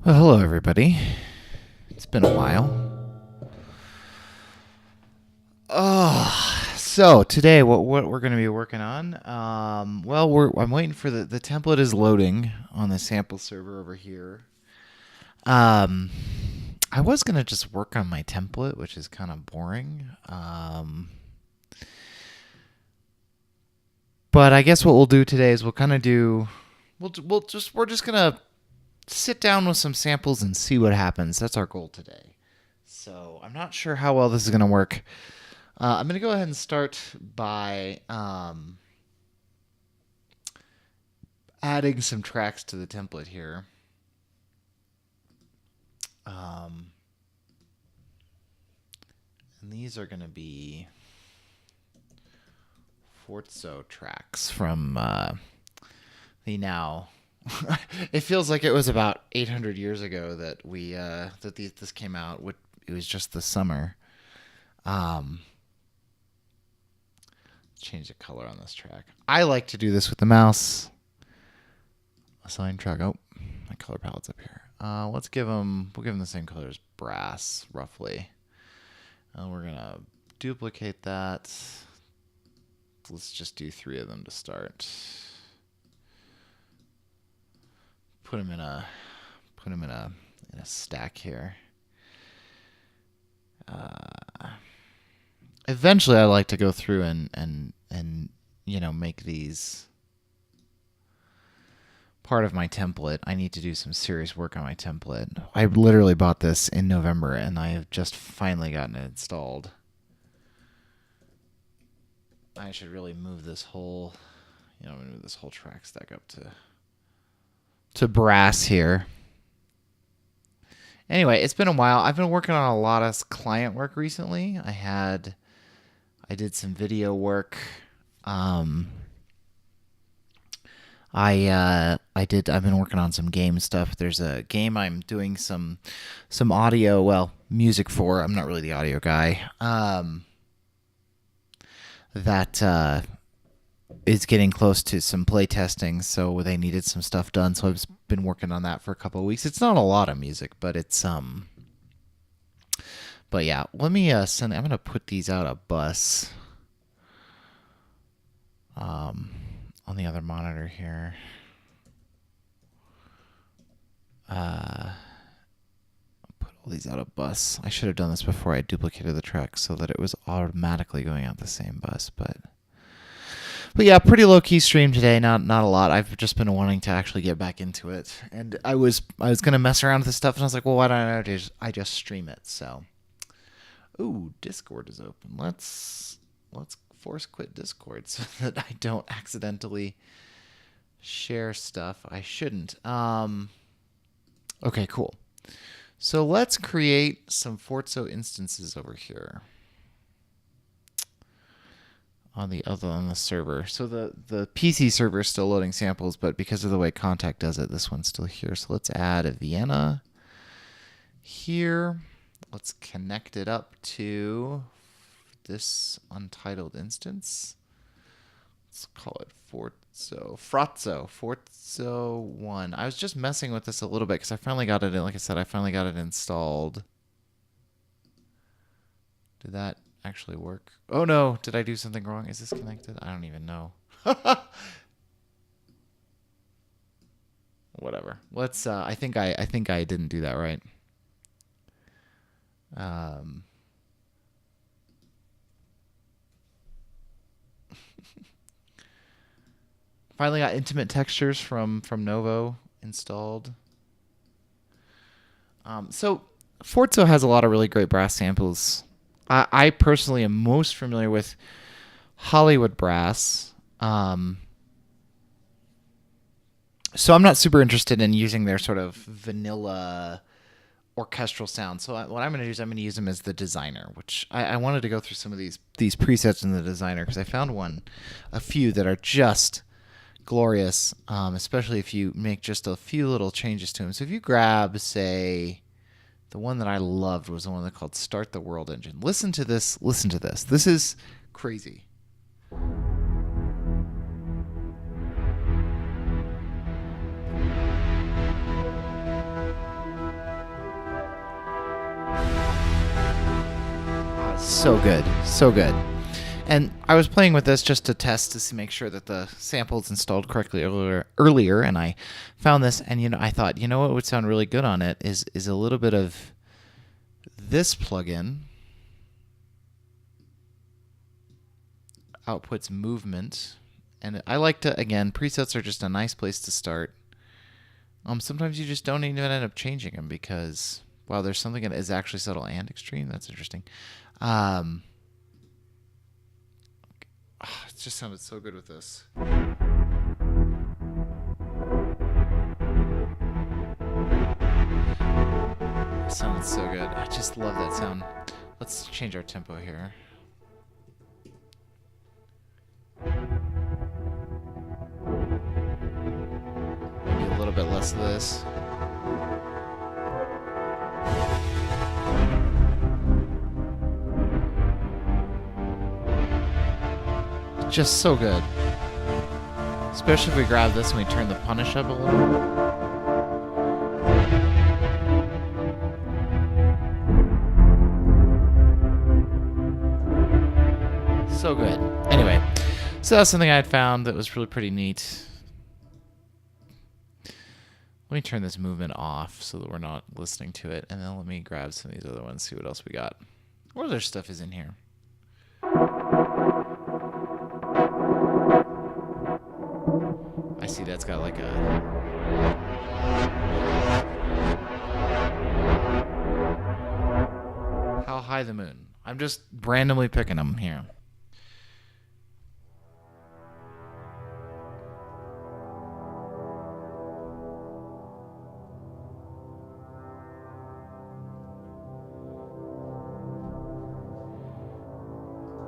Well, hello everybody. It's been a while. So today what we're going to be working on? I'm waiting for the template is loading on the sample server over here. I was going to just work on my template, which is kind of boring. But I guess what we'll do today is we're just going to sit down with some samples and see what happens. That's our goal today. So I'm not sure how well this is going to work. I'm going to go ahead and start by adding some tracks to the template here. And these are going to be Forzo tracks from the now. It feels like it was about 800 years ago that this came out. It was just the summer. Change the color on this track. I like to do this with the mouse. Assign track. Oh, my color palette's up here. We'll give them the same color as brass, roughly. And we're gonna duplicate that. Let's just do 3 of them to start. Put them in a stack here. Eventually, I like to go through and make these part of my template. I need to do some serious work on my template. I literally bought this in November, and I have just finally gotten it installed. I should really move this whole, track stack up to brass here. Anyway, it's been a while. I've been working on a lot of client work recently. I did some video work. I've been working on some game stuff. There's a game I'm doing some audio, music for. I'm not really the audio guy. That is getting close to some play testing, so they needed some stuff done. So I've been working on that for a couple of weeks. It's not a lot of music, but it's But yeah, let me I'm gonna put these out a bus. On the other monitor here. Put all these out a bus. I should have done this before I duplicated the track so that it was automatically going out the same bus, but yeah, pretty low key stream today. Not a lot. I've just been wanting to actually get back into it, and I was gonna mess around with this stuff, and I was like, well, why don't I just stream it? So, ooh, Discord is open. Let's force quit Discord so that I don't accidentally share stuff I shouldn't. Okay, cool. So let's create some Forzo instances over here on the server. So the PC server is still loading samples, but because of the way Contact does it, this one's still here. So let's add a Vienna here. Let's connect it up to this untitled instance. Let's call it Forzo 1. I was just messing with this a little bit because I finally got it in. Like I said, I finally got it installed. Did that actually work? Oh no, did I do something wrong? Is this connected? I don't even know. Whatever. Let's I think I didn't do that right. Finally got intimate textures from Novo installed. So Forzo has a lot of really great brass samples. I personally am most familiar with Hollywood brass. So I'm not super interested in using their sort of vanilla orchestral sound. So what I'm going to do is I'm going to use them as the designer, which I wanted to go through some of these presets in the designer because I found a few that are just glorious, especially if you make just a few little changes to them. So if you grab, say, the one that I loved was the one that called Start the World Engine. Listen to this. Listen to this. This is crazy. So good. So good. And I was playing with this just to test to make sure that the sample's installed correctly earlier, and I found this, and I thought, what would sound really good on it is a little bit of this plugin. Outputs movement, and I like to, again, presets are just a nice place to start. Sometimes you just don't even end up changing them because, wow, there's something that is actually subtle and extreme. That's interesting. It just sounded so good with this. It sounded so good. I just love that sound. Let's change our tempo here. Maybe a little bit less of this. Just so good. Especially if we grab this and we turn the punish up a little. So good. Anyway, so that's something I had found that was really pretty neat. Let me turn this movement off so that we're not listening to it, and then let me grab some of these other ones, see what else we got. What other stuff is in here? I see that's got like a... How High the Moon. I'm just randomly picking them here.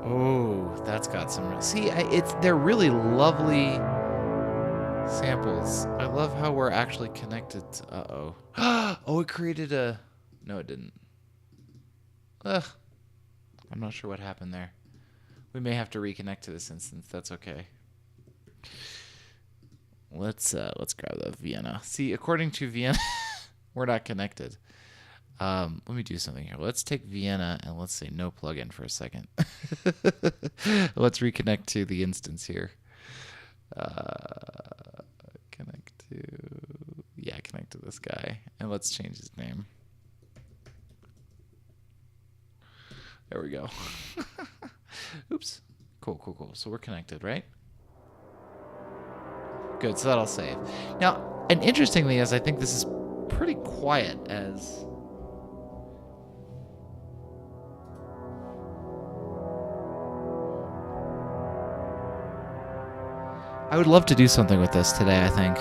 Oh, that's got some... See, they're really lovely samples. I love how we're actually connected to... Uh-oh. Oh, it created a... No, it didn't. Ugh. I'm not sure what happened there. We may have to reconnect to this instance. That's okay. Let's grab the Vienna. See, according to Vienna, we're not connected. Let me do something here. Let's take Vienna and let's say no plugin for a second. Let's reconnect to the instance here. Connect to this guy. And let's change his name. There we go. Oops. Cool. So we're connected, right? Good, so that'll save. Now, and interestingly, as I think this is pretty quiet as... I would love to do something with this today, I think.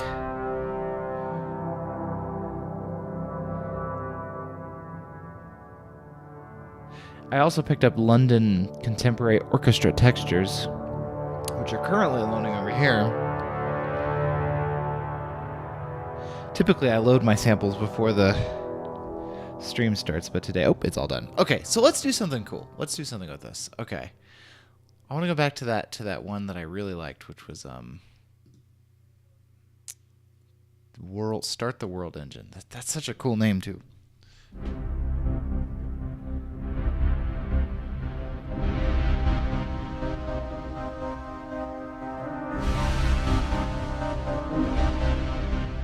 I also picked up London Contemporary Orchestra Textures, which are currently loading over here. Typically, I load my samples before the stream starts, but today, it's all done. Okay, so let's do something cool. Let's do something with this. Okay. I want to go back to that one that I really liked, which was Start the World Engine. That's such a cool name too.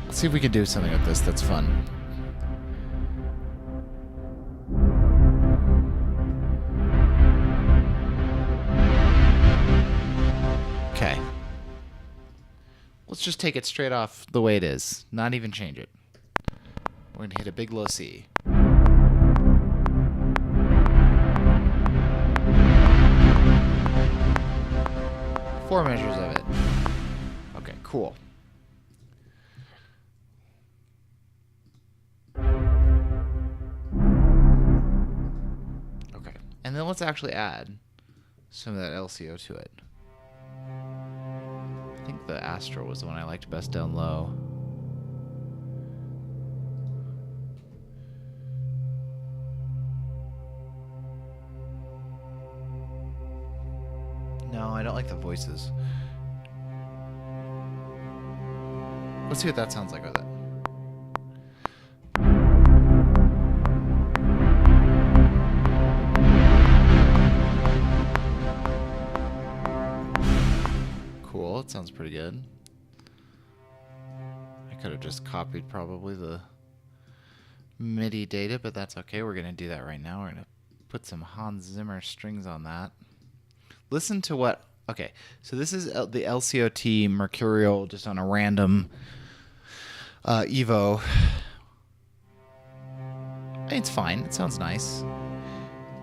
Let's see if we can do something with this that's fun. Okay. just take it straight off the way it is. Not even change it. We're going to hit a big low C. Four measures of it. Okay, cool. Okay, and then let's actually add some of that LCO to it. I think the Astro was the one I liked best down low. No, I don't like the voices. Let's see what that sounds like with it. Cool, it sounds pretty good. I could have just copied probably the MIDI data, but that's okay. We're going to do that right now. We're going to put some Hans Zimmer strings on that. Listen to what... Okay, so this is the LCOT Mercurial just on a random Evo. It's fine. It sounds nice.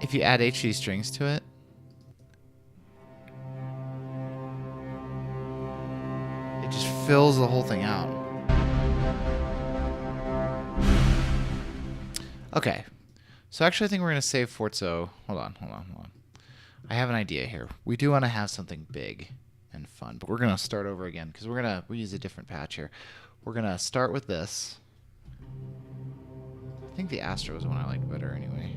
If you add HD strings to it, it just fills the whole thing out. Okay, so actually I think we're going to save Forzo. Hold on. I have an idea here. We do want to have something big and fun, but we're going to start over again because we use a different patch here. We're going to start with this. I think the Astro is the one I liked better anyway.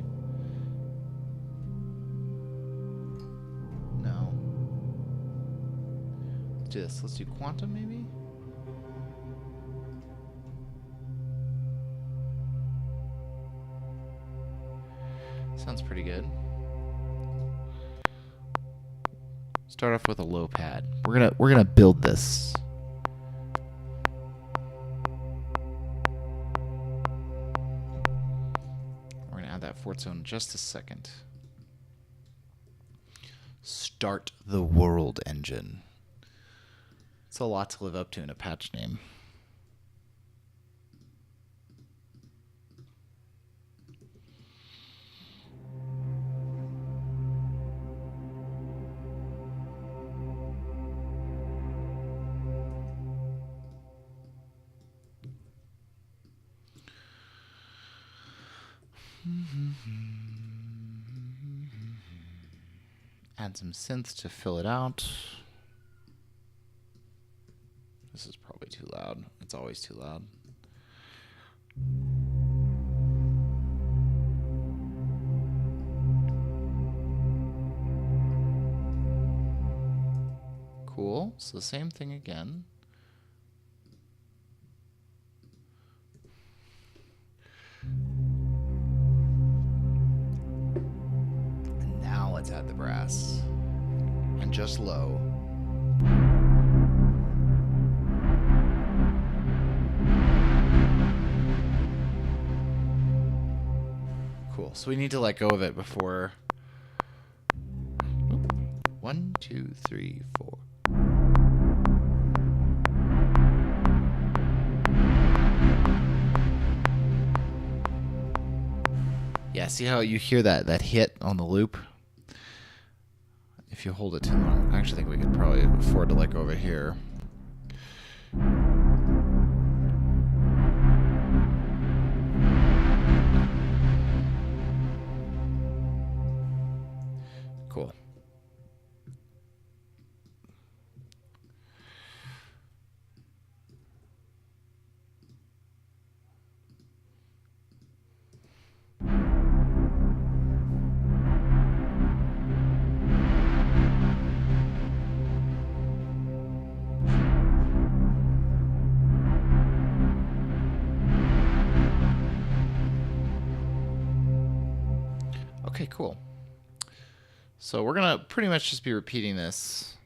No. Let's do this. Let's do Quantum maybe? Sounds pretty good. Start off with a low pad. We're gonna build this. We're gonna add that Forzo in just a second. Start the world engine. It's a lot to live up to in a patch name. Add some synth to fill it out. This is probably too loud. It's always too loud. Cool. So same thing again. And now let's add the brass. And just low. Cool. So we need to let go of it before. 1, 2, 3, 4. Yeah, see how you hear that hit on the loop? If you hold it too long. I actually think we could probably afford to let go of it here. Cool. Okay, cool. So we're going to pretty much just be repeating this.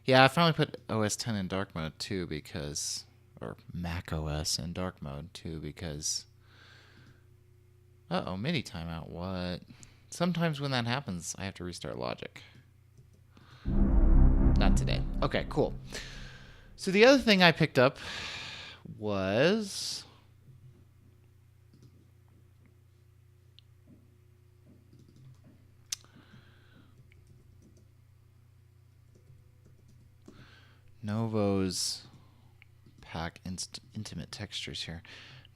Yeah, I finally put OS 10 in dark mode too because, or Mac OS in dark mode too because, uh-oh, MIDI timeout, what? Sometimes when that happens, I have to restart Logic. Not today. Okay, cool. So the other thing I picked up was Novo's pack intimate textures here.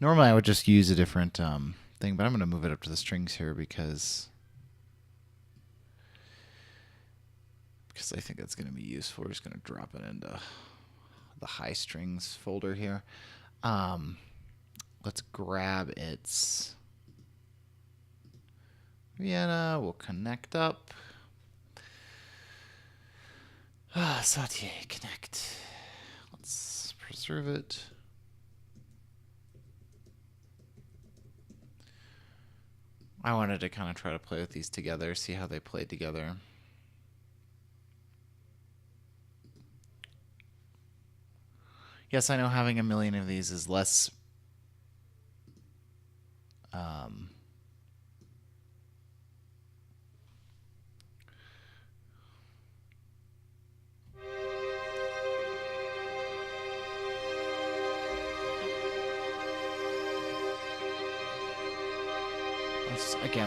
Normally I would just use a different thing, but I'm going to move it up to the strings here because I think that's going to be useful. We're just going to drop it into the high strings folder here. Let's grab its Vienna. We'll connect up. Sautier, connect. Let's preserve it. I wanted to kind of try to play with these together, see how they played together. Yes, I know having a million of these is less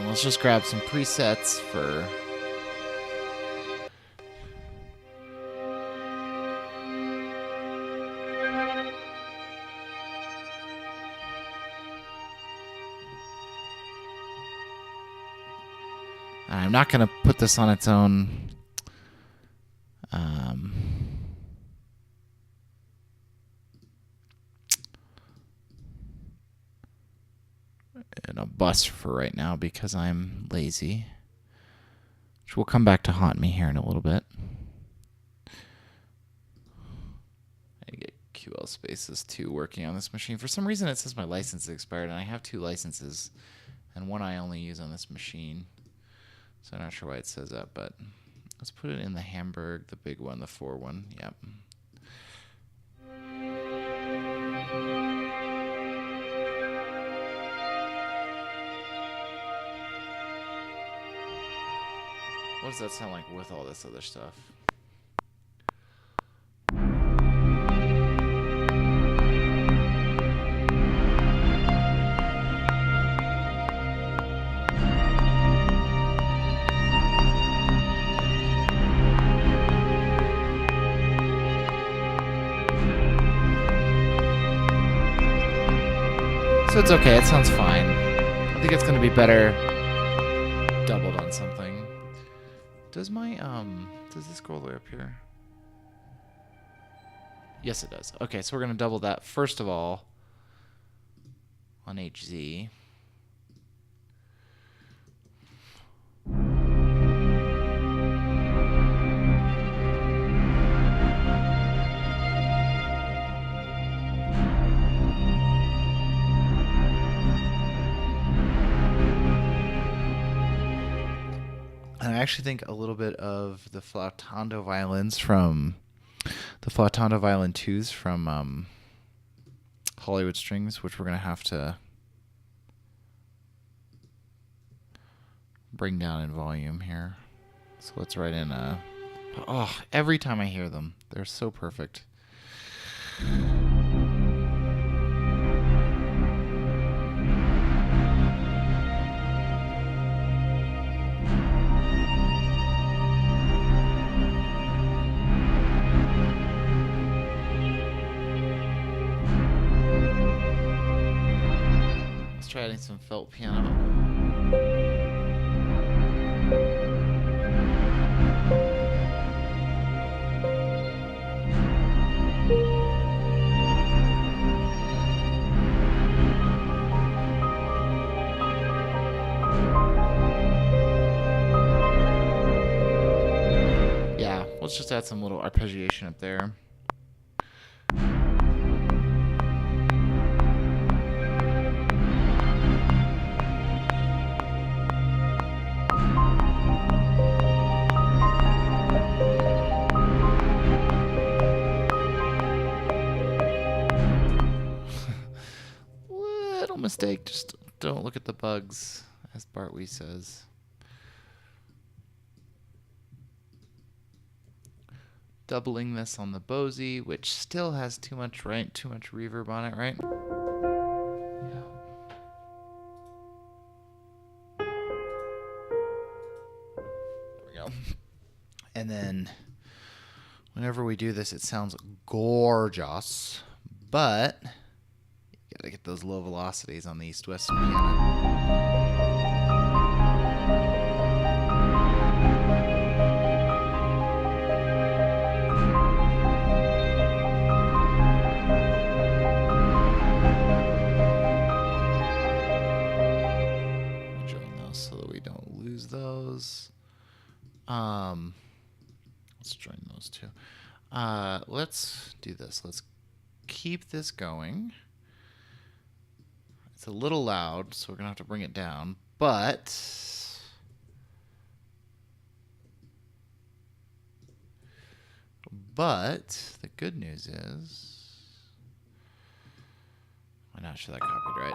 let's just grab some presets for I'm not going to put this on its own in a bus for right now because I'm lazy, which will come back to haunt me here in a little bit. I get QL Spaces 2 working on this machine. For some reason it says my license is expired, and I have 2 licenses, and one I only use on this machine. So I'm not sure why it says that, but let's put it in the Hamburg, the big one, the 4 one. Yep. What does that sound like with all this other stuff? So it's okay, it sounds fine. I think it's going to be better doubled on something. Does my, does this go all the way up here? Yes, it does. Okay, so we're going to double that first of all on HZ. I actually think a little bit of the flautando violins from the flautando violin 2s from Hollywood Strings, which we're going to have to bring down in volume here. So let's write in every time I hear them, they're so perfect. Try adding some felt piano. Yeah, let's just add some little arpeggiation up there. Mistake, just don't look at the bugs, as Bartwee says. doubling this on the Bose, which still has too much reverb on it, right? Yeah. There we go. And then whenever we do this, it sounds gorgeous, but you gotta get those low velocities on the East-West piano. Those. Let's join those two. Let's do this. Let's keep this going. It's a little loud, so we're gonna have to bring it down. But the good news is, why not show that copied, right?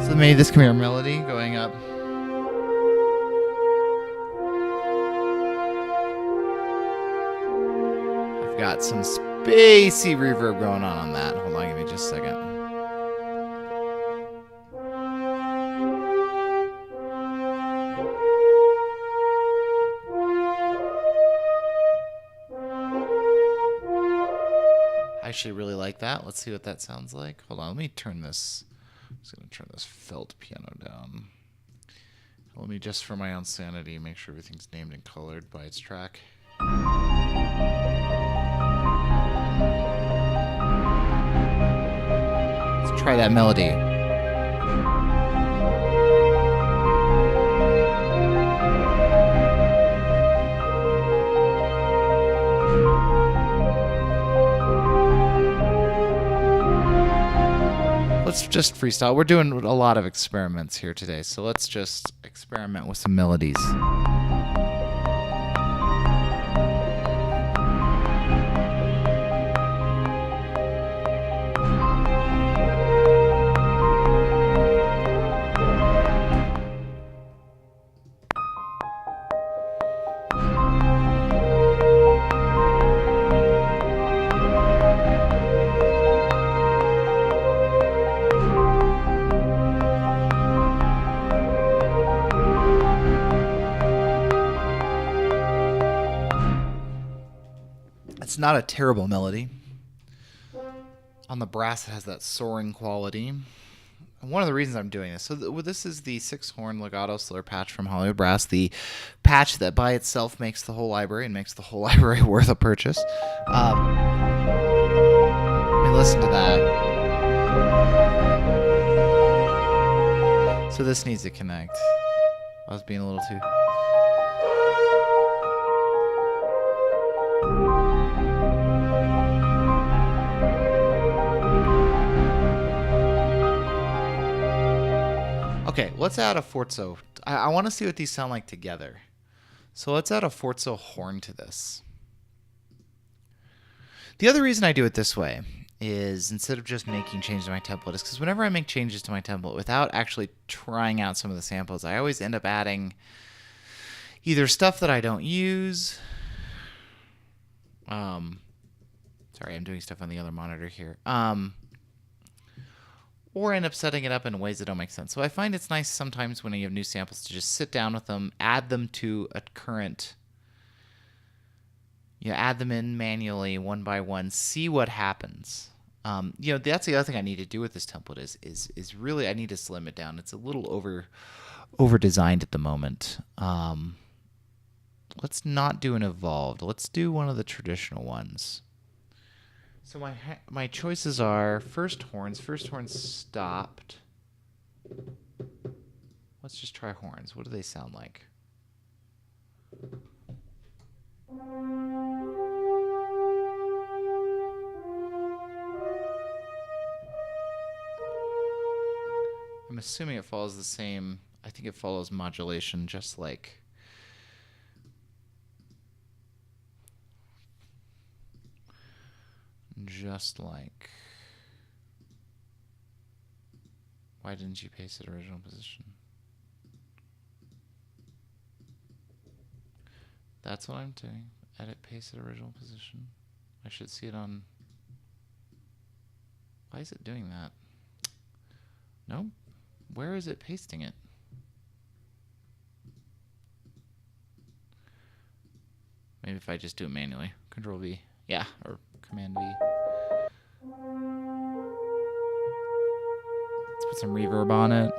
So maybe this can be our melody going up. I've got some spacey reverb going on that. Hold on, give me just a second. I actually really like that. Let's see what that sounds like. Hold on, let me turn this. I'm just going to turn this felt piano down. Let me, just for my own sanity, make sure everything's named and colored by its track. Let's try that melody. Let's just freestyle. We're doing a lot of experiments here today, so let's just experiment with some melodies. It's not a terrible melody. On the brass, it has that soaring quality. And one of the reasons I'm doing this, so this is the 6-horn legato slur patch from Hollywood Brass, the patch that by itself makes the whole library and makes the whole library worth a purchase. Let me listen to that. So this needs to connect. I was being a little too... Okay, let's add a Forzo. I want to see what these sound like together. So let's add a Forzo horn to this. The other reason I do it this way is instead of just making changes to my template is because whenever I make changes to my template without actually trying out some of the samples, I always end up adding either stuff that I don't use. Sorry, I'm doing stuff on the other monitor here. Or end up setting it up in ways that don't make sense. So I find it's nice sometimes when you have new samples to just sit down with them, add them to a current, add them in manually one by one, see what happens. That's the other thing I need to do with this template is really I need to slim it down. It's a little over designed at the moment. Let's not do an evolved. Let's do one of the traditional ones. So my choices are first horns. First horns stopped. Let's just try horns. What do they sound like? I'm assuming it follows the same. I think it follows modulation just like just like... Why didn't you paste it original position? That's what I'm doing. Edit, paste it original position. I should see it on... Why is it doing that? Nope. Where is it pasting it? Maybe if I just do it manually. Control V. Yeah, or Command V. Let's put some reverb on it.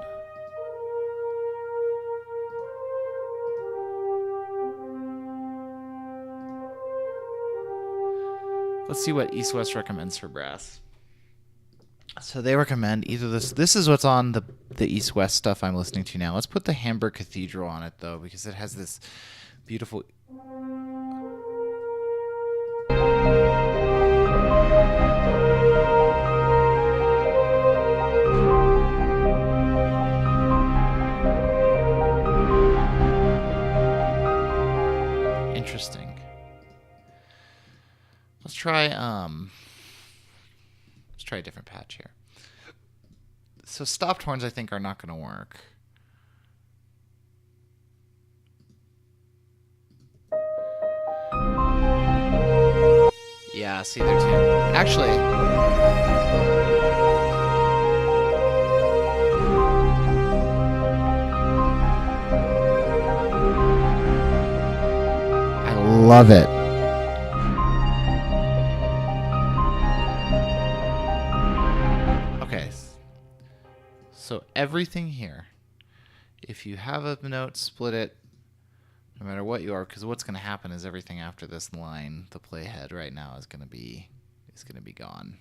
Let's see what East West recommends for brass. So they recommend either this. This is what's on the East West stuff I'm listening to now. Let's put the Hamburg Cathedral on it though, because it has this beautiful. Interesting. Let's try a different patch here. So stopped horns I think are not going to work. Yeah, see there too. Actually, I love it. Okay. So everything here, if you have a note, split it. No matter what you are, because what's going to happen is everything after this line, the playhead right now is going to be gone.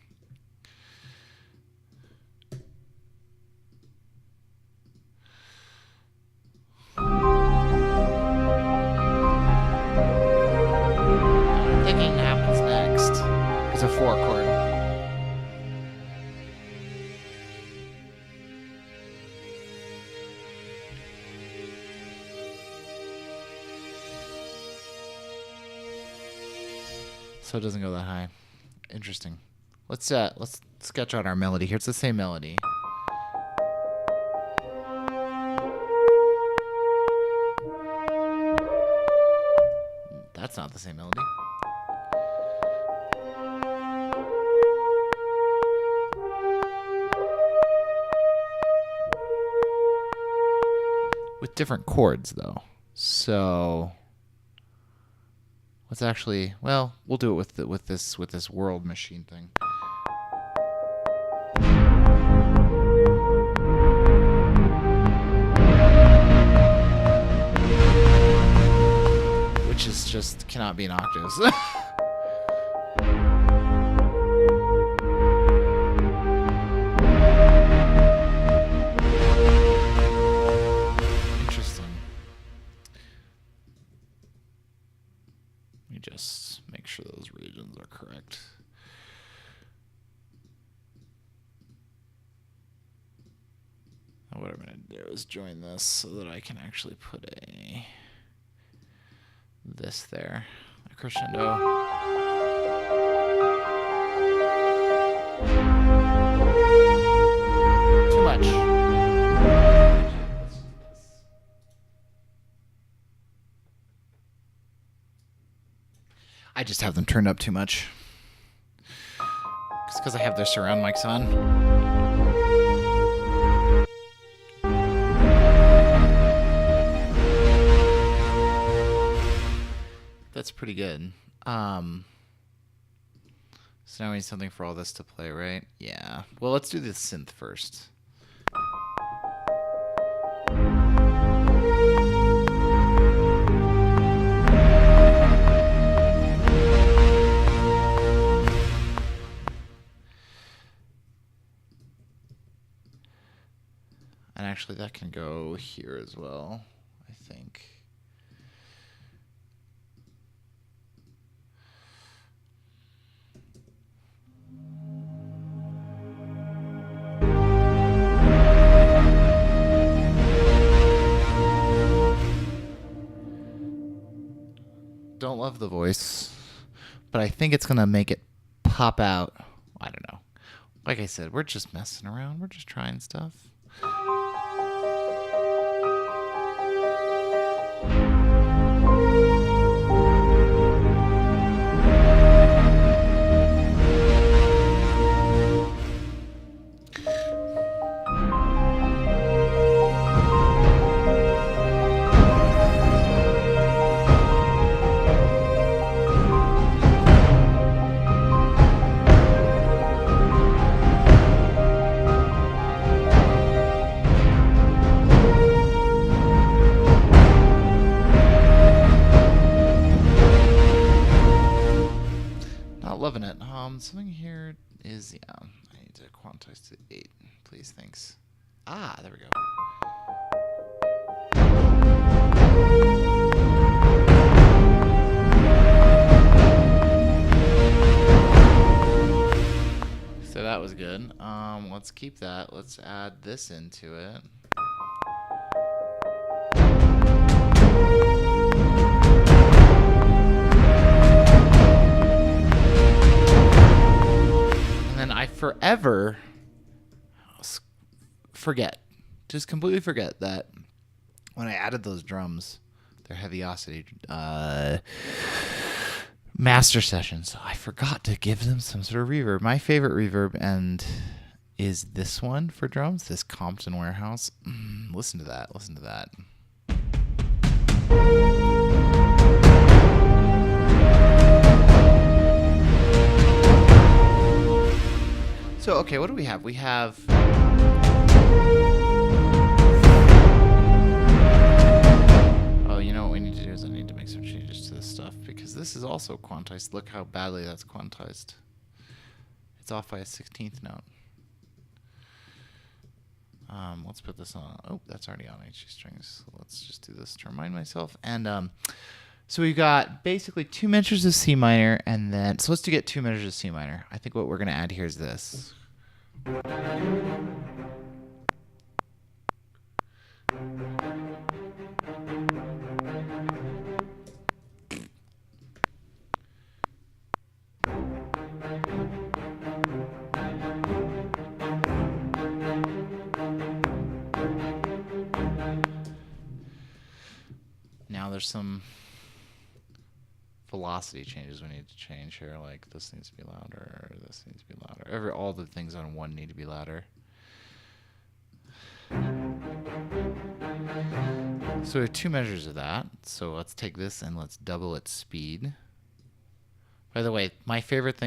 Picking happens next. It's a 4 chord. So it doesn't go that high. Interesting. Let's sketch out our melody here. It's the same melody. That's not the same melody. With different chords though. So let's actually, well, we'll do it with this world machine thing. Which is just cannot be in octaves. Just make sure those regions are correct. Now what I'm going to do is join this so that I can actually put this there, a crescendo. Too much. I just have them turned up too much. It's because I have their surround mics on. That's pretty good. So now we need something for all this to play, right? Yeah. Well, let's do the synth first. And actually that can go here as well, I think. Don't love the voice, but I think it's going to make it pop out. I don't know. Like I said, we're just messing around. We're just trying stuff. Loving it. Something here is, yeah, I need to quantize to 8. Please, thanks. Ah, there we go. So that was good. Let's keep that. Let's add this into it. I forever just completely forget that when I added those drums, their Heaviosity master sessions, I forgot to give them some sort of reverb. My favorite reverb and is this one for drums, this Compton Warehouse. Listen to that. Listen to that. So, okay, what do we have? We have... Oh, you know what we need to do is I need to make some changes to this stuff because this is also quantized. Look how badly that's quantized. It's off by a 16th note. Let's put this on. Oh, that's already on HG strings. So let's just do this to remind myself. And so we've got basically 2 measures of C minor, and then so let's get 2 measures of C minor. I think what we're going to add here is this. Now there's some velocity changes we need to change here, like this needs to be louder, this needs to be louder. All the things on one need to be louder. So we have 2 measures of that. So let's take this and let's double its speed. By the way, my favorite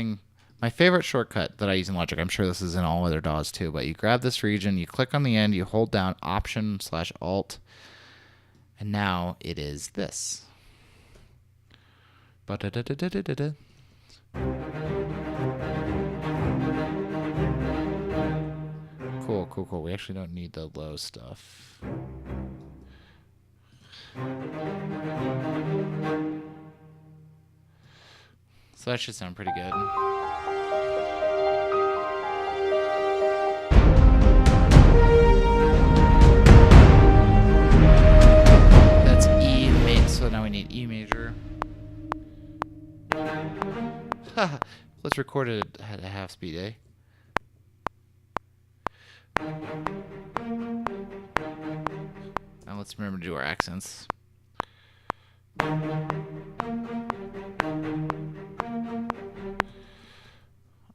shortcut that I use in Logic, I'm sure this is in all other DAWs too, but you grab this region, you click on the end, you hold down Option/Alt, and now it is this. Cool, cool, cool. We actually don't need the low stuff. So that should sound pretty good. That's E major, so now we need E major. Let's record it at a half speed, eh? Now let's remember to do our accents. And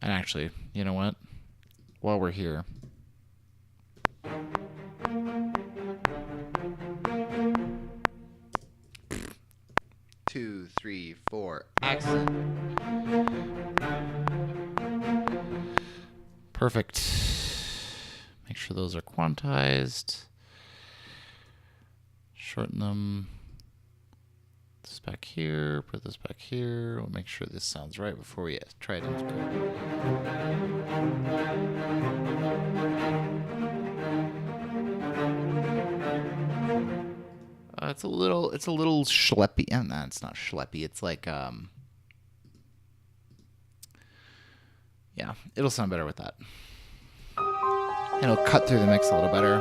actually, you know what? While we're here, two, three, four, accent. Perfect. Make sure those are quantized. Shorten them. Put this back here. Put this back here. We'll make sure this sounds right before we try it into code. It's a little schleppy. No, it's not schleppy. It's like, yeah, it'll sound better with that. And it'll cut through the mix a little better.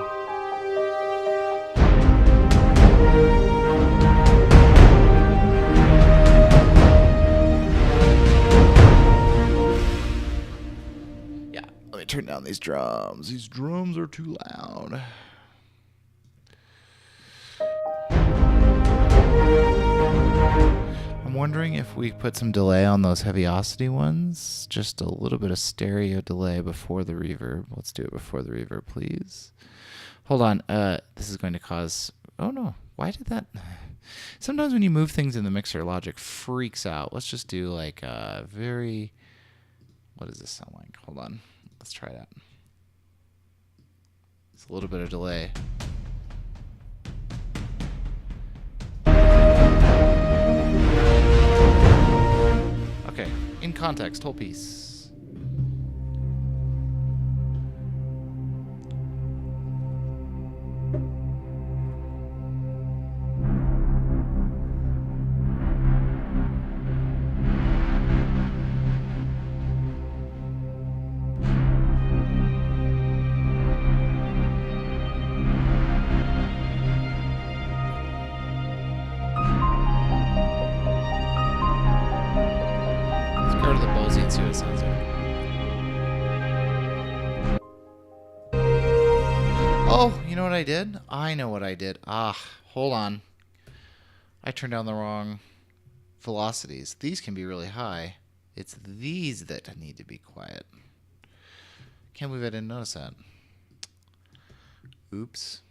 turn down these drums. These drums are too loud. I'm wondering if we put some delay on those heaviosity ones. Just a little bit of stereo delay before the reverb. Let's do it before the reverb, please. Hold on. This is going to cause... Oh, no. Why did that... Sometimes when you move things in the mixer, Logic freaks out. Let's just do like a very... What does this sound like? Hold on. Let's try that. It's a little bit of delay. Okay, in context, whole piece. Oh, you know what I did? I know what I did. Hold on. I turned down the wrong velocities. These can be really high. It's these that need to be quiet. Can't believe I didn't notice that. Oops.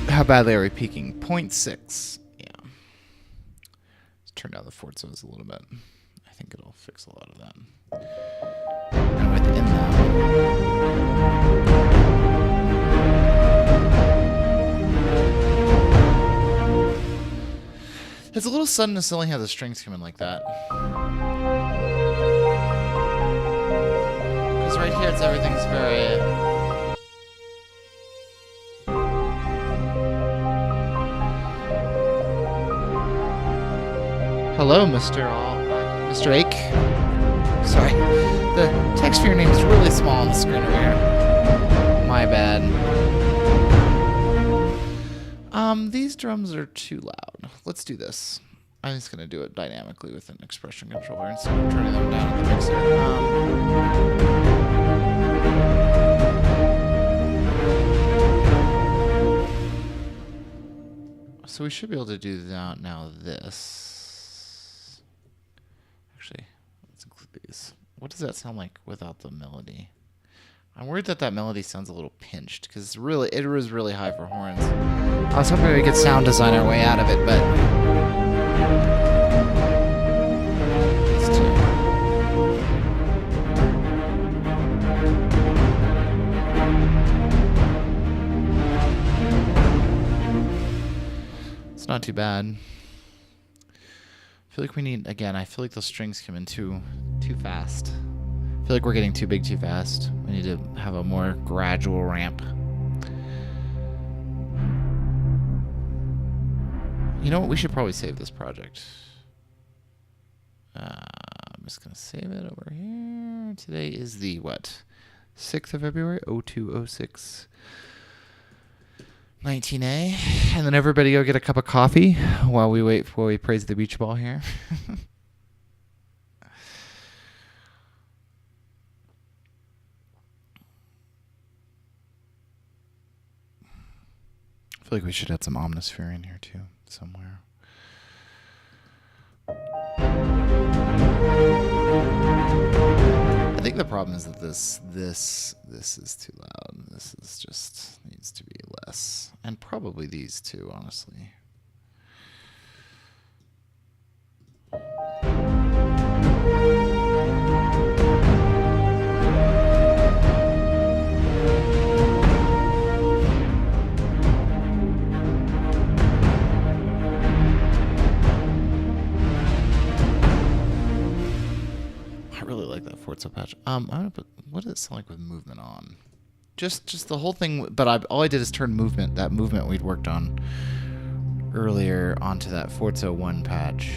How badly are we peaking? 0.6. Yeah. Let's turn down the Forzos a little bit. I think it'll fix a lot of that. And within that... It's a little sudden to suddenly have the strings come in like that. Because right here, everything's very... Hello, Mr. Ake. Sorry. The text for your name is really small on the screen over here. My bad. These drums are too loud. Let's do this. I'm just going to do it dynamically with an expression controller instead of turning them down at the mixer. So we should be able to do that now this. Actually, let's include these. What does that sound like without the melody? I'm worried that melody sounds a little pinched because it was really high for horns. I was hoping we could sound design our way out of it, but it's not too bad. I feel like we need, again, I feel like those strings come in too fast. I feel like we're getting too big too fast. We need to have a more gradual ramp. You know what? We should probably save this project. I'm just going to save it over here. Today is the, 6th of February? 0206. 19A. And then everybody go get a cup of coffee while we praise the beach ball here. I feel like we should add some Omnisphere in here too, somewhere. I think the problem is that this is too loud. This is just needs to be less, and probably these too, honestly. Forzo patch. I'm gonna put, what does it sound like with movement on? Just the whole thing, but all I did is turn that movement we'd worked on earlier onto that Forzo 1 patch.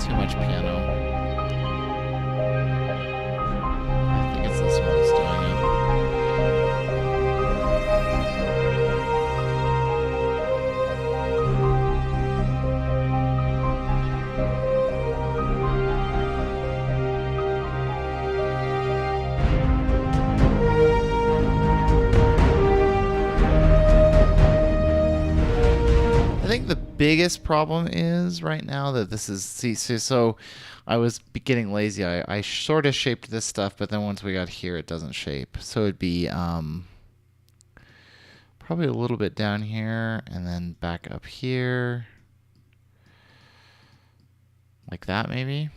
Too much piano. I think it's this one that's doing it. I think the biggest problem is right now that this is, so I was getting lazy. I sort of shaped this stuff, but then once we got here, it doesn't shape. So it'd be probably a little bit down here and then back up here. Like that, maybe.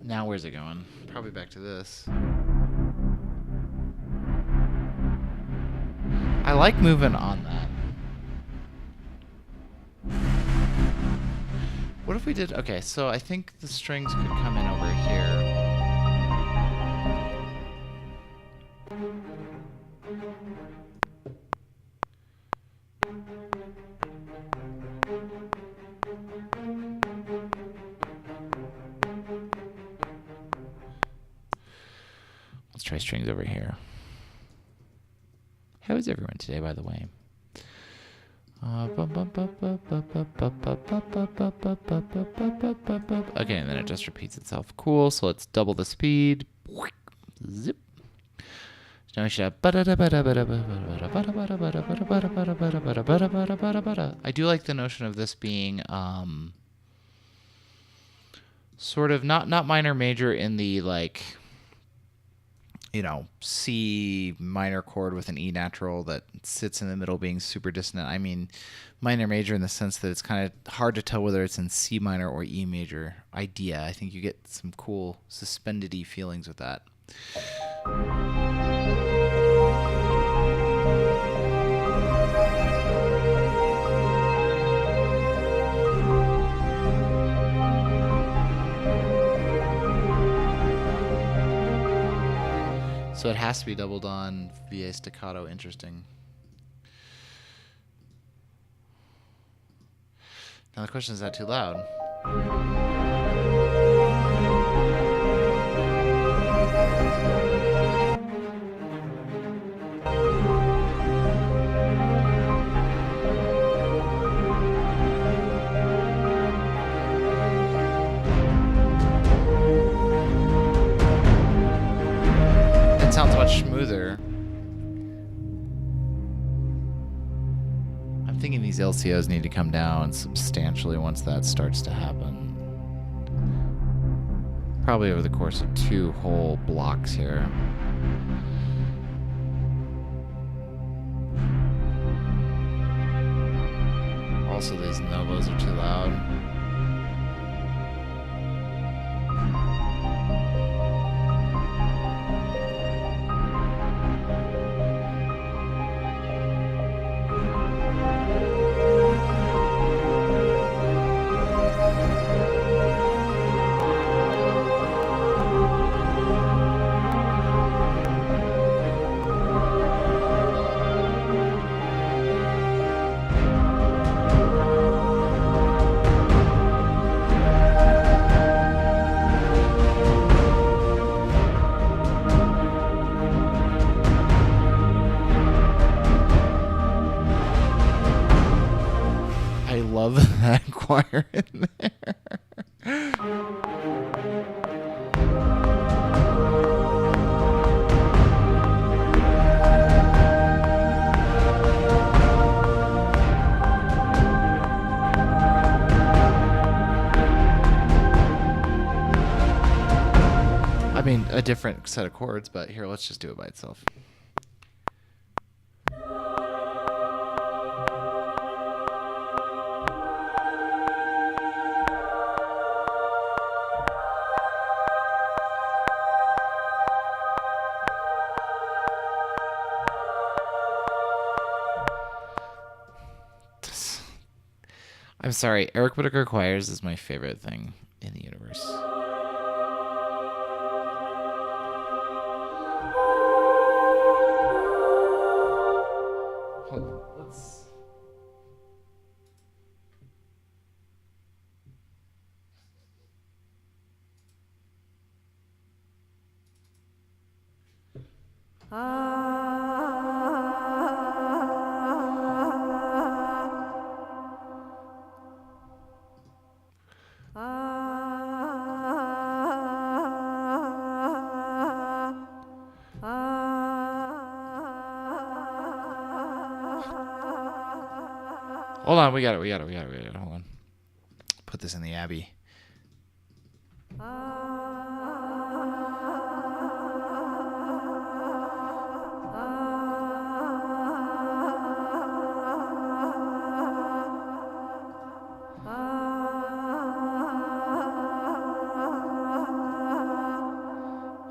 Now where's it going? Probably back to this. I like moving on that. What if we did... Okay, so I think the strings could come in over here. Let's try strings over here. How is everyone today, by the way? Okay, and then it just repeats itself. Cool, so let's double the speed. Zip. Now we should have... I do like the notion of this being sort of not minor major in the like... you know, C minor chord with an E natural that sits in the middle being super dissonant. I mean, minor major in the sense that it's kind of hard to tell whether it's in C minor or E major idea. I think you get some cool suspended-y feelings with that. So it has to be doubled on VA staccato. Interesting. Now the question is that too loud? Sounds much smoother. I'm thinking these LCOs need to come down substantially once that starts to happen. Probably over the course of 2 whole blocks here. Also, these novos are too loud. Love that choir in there. a different set of chords, but here, let's just do it by itself. I'm sorry, Eric Whitacre Choirs is my favorite thing in the universe. Let's... Hold on, we got it. Hold on. Put this in the Abbey.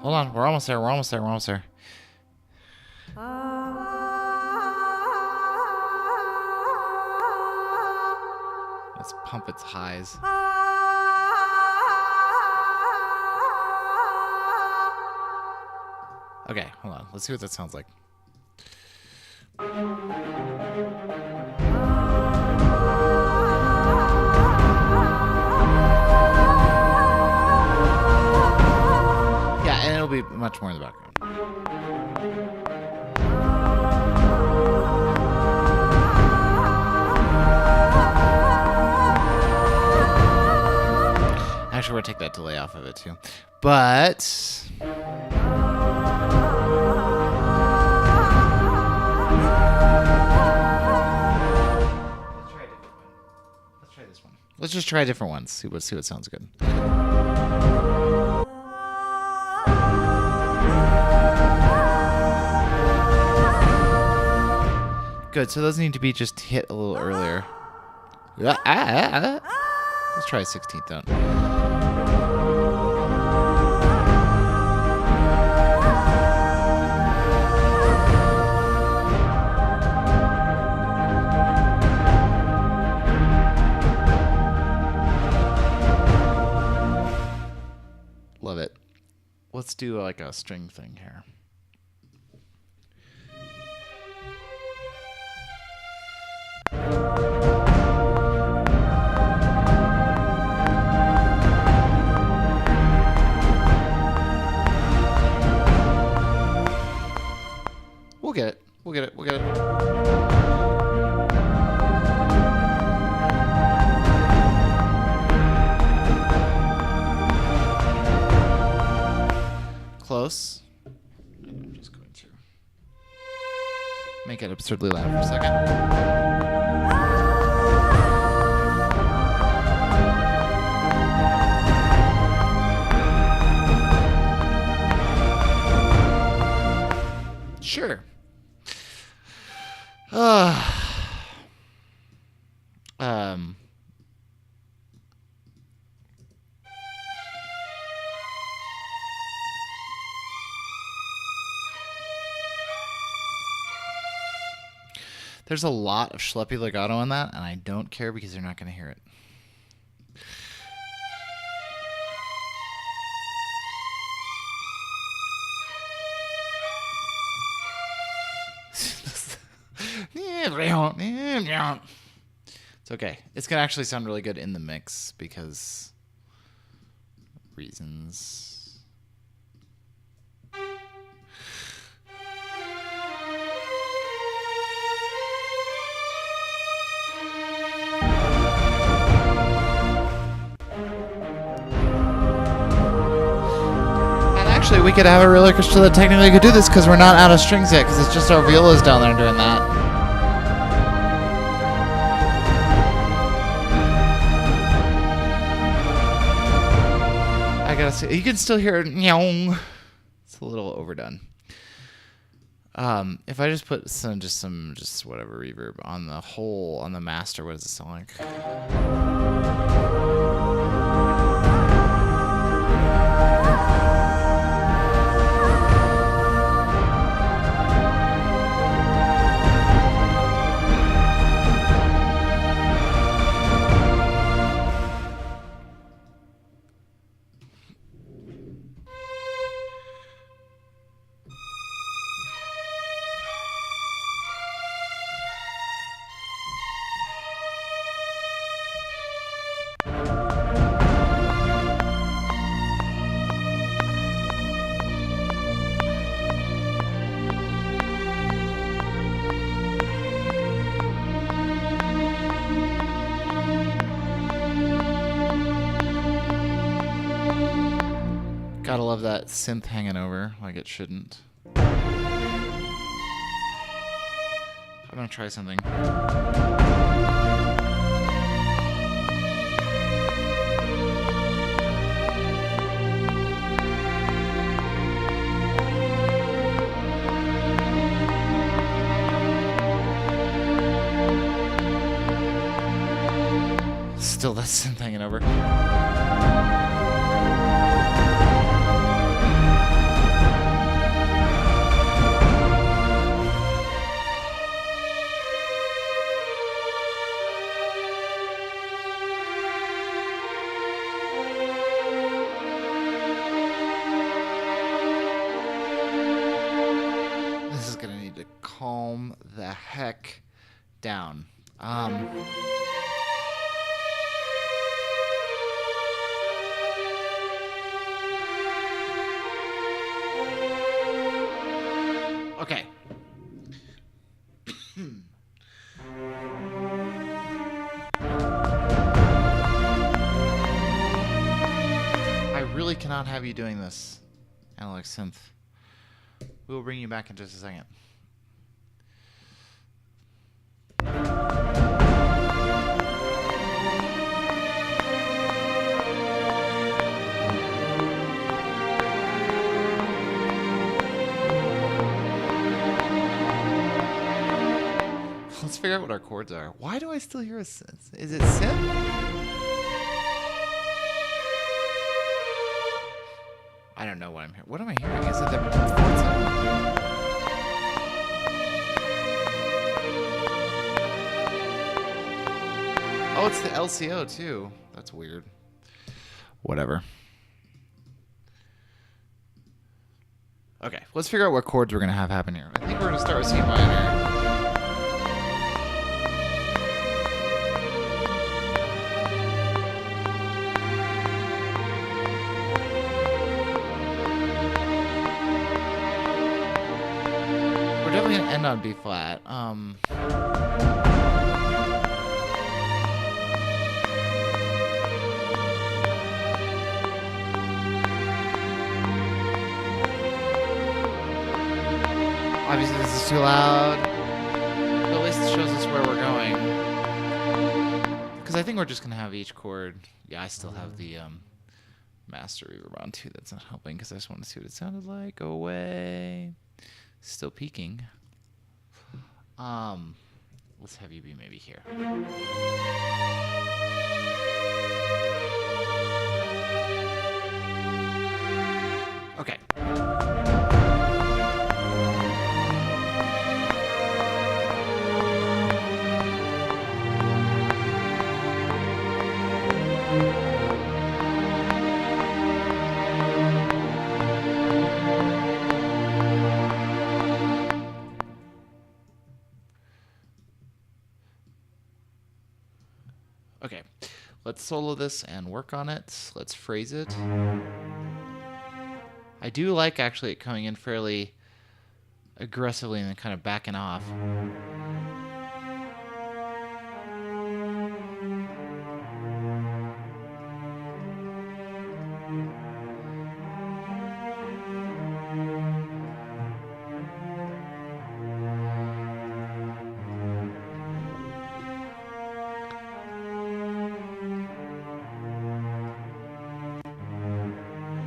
Hold on, we're almost there. Let's pump its highs. Okay, hold on. Let's see what that sounds like. Yeah, and it'll be much more in the background. Actually, we're going to take that delay off of it too. But let's try this one. Let's just try different ones. See what sounds good. Good. So those need to be just hit a little earlier. Let's try a 16th note. Love it. Let's do like a string thing here. We'll get it. Close. I'm just going to make it absurdly loud for a second. Sure. There's a lot of schleppy legato on that, and I don't care because you're not going to hear it. It's okay. It's going to actually sound really good in the mix because reasons. Actually, we could have a real orchestra that technically could do this because we're not out of strings yet because it's just our violas down there doing that. I gotta see. You can still hear it. a little overdone. If I just put some whatever reverb on the master, what does it sound like? Gotta love that synth hanging over like it shouldn't. I'm gonna try something. Still that synth hanging over. This is gonna need to calm the heck down. Okay. I really cannot have you doing this, Analog Synth. We will bring you back in just a second. Let's figure out what our chords are. Why do I still hear a synth? Is it synth? I don't know what I'm hearing. What am I hearing? Is it the Forzo? Oh, it's the LCO too. That's weird. Whatever. Okay, let's figure out what chords we're going to have happen here. I think we're going to start with C minor. We're definitely going to end on B flat. Obviously this is too loud, but at least it shows us where we're going. Because I think we're just going to have each chord. Yeah, I still have the master reverb on too. That's not helping because I just want to see what it sounded like. Go away. Still peaking. Let's have you be maybe here. Okay. Okay, let's solo this and work on it. Let's phrase it. I do like actually it coming in fairly aggressively and then kind of backing off.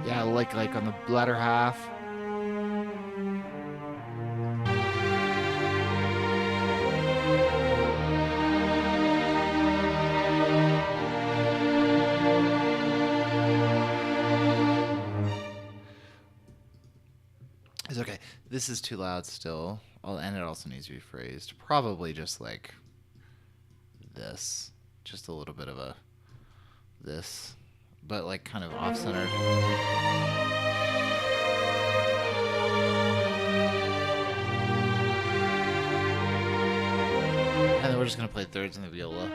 Yeah, like on the latter half. Okay, this is too loud still. And it also needs to be phrased. Probably just like this. Just a little bit of a this. But like kind of off-centered. And then we're just going to play thirds in the viola.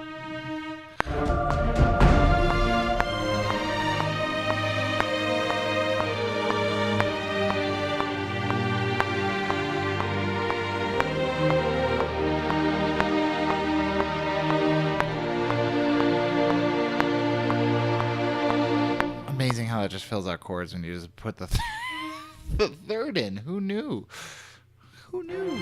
Amazing how it just fills out chords when you just put the third in. Who knew? Who knew?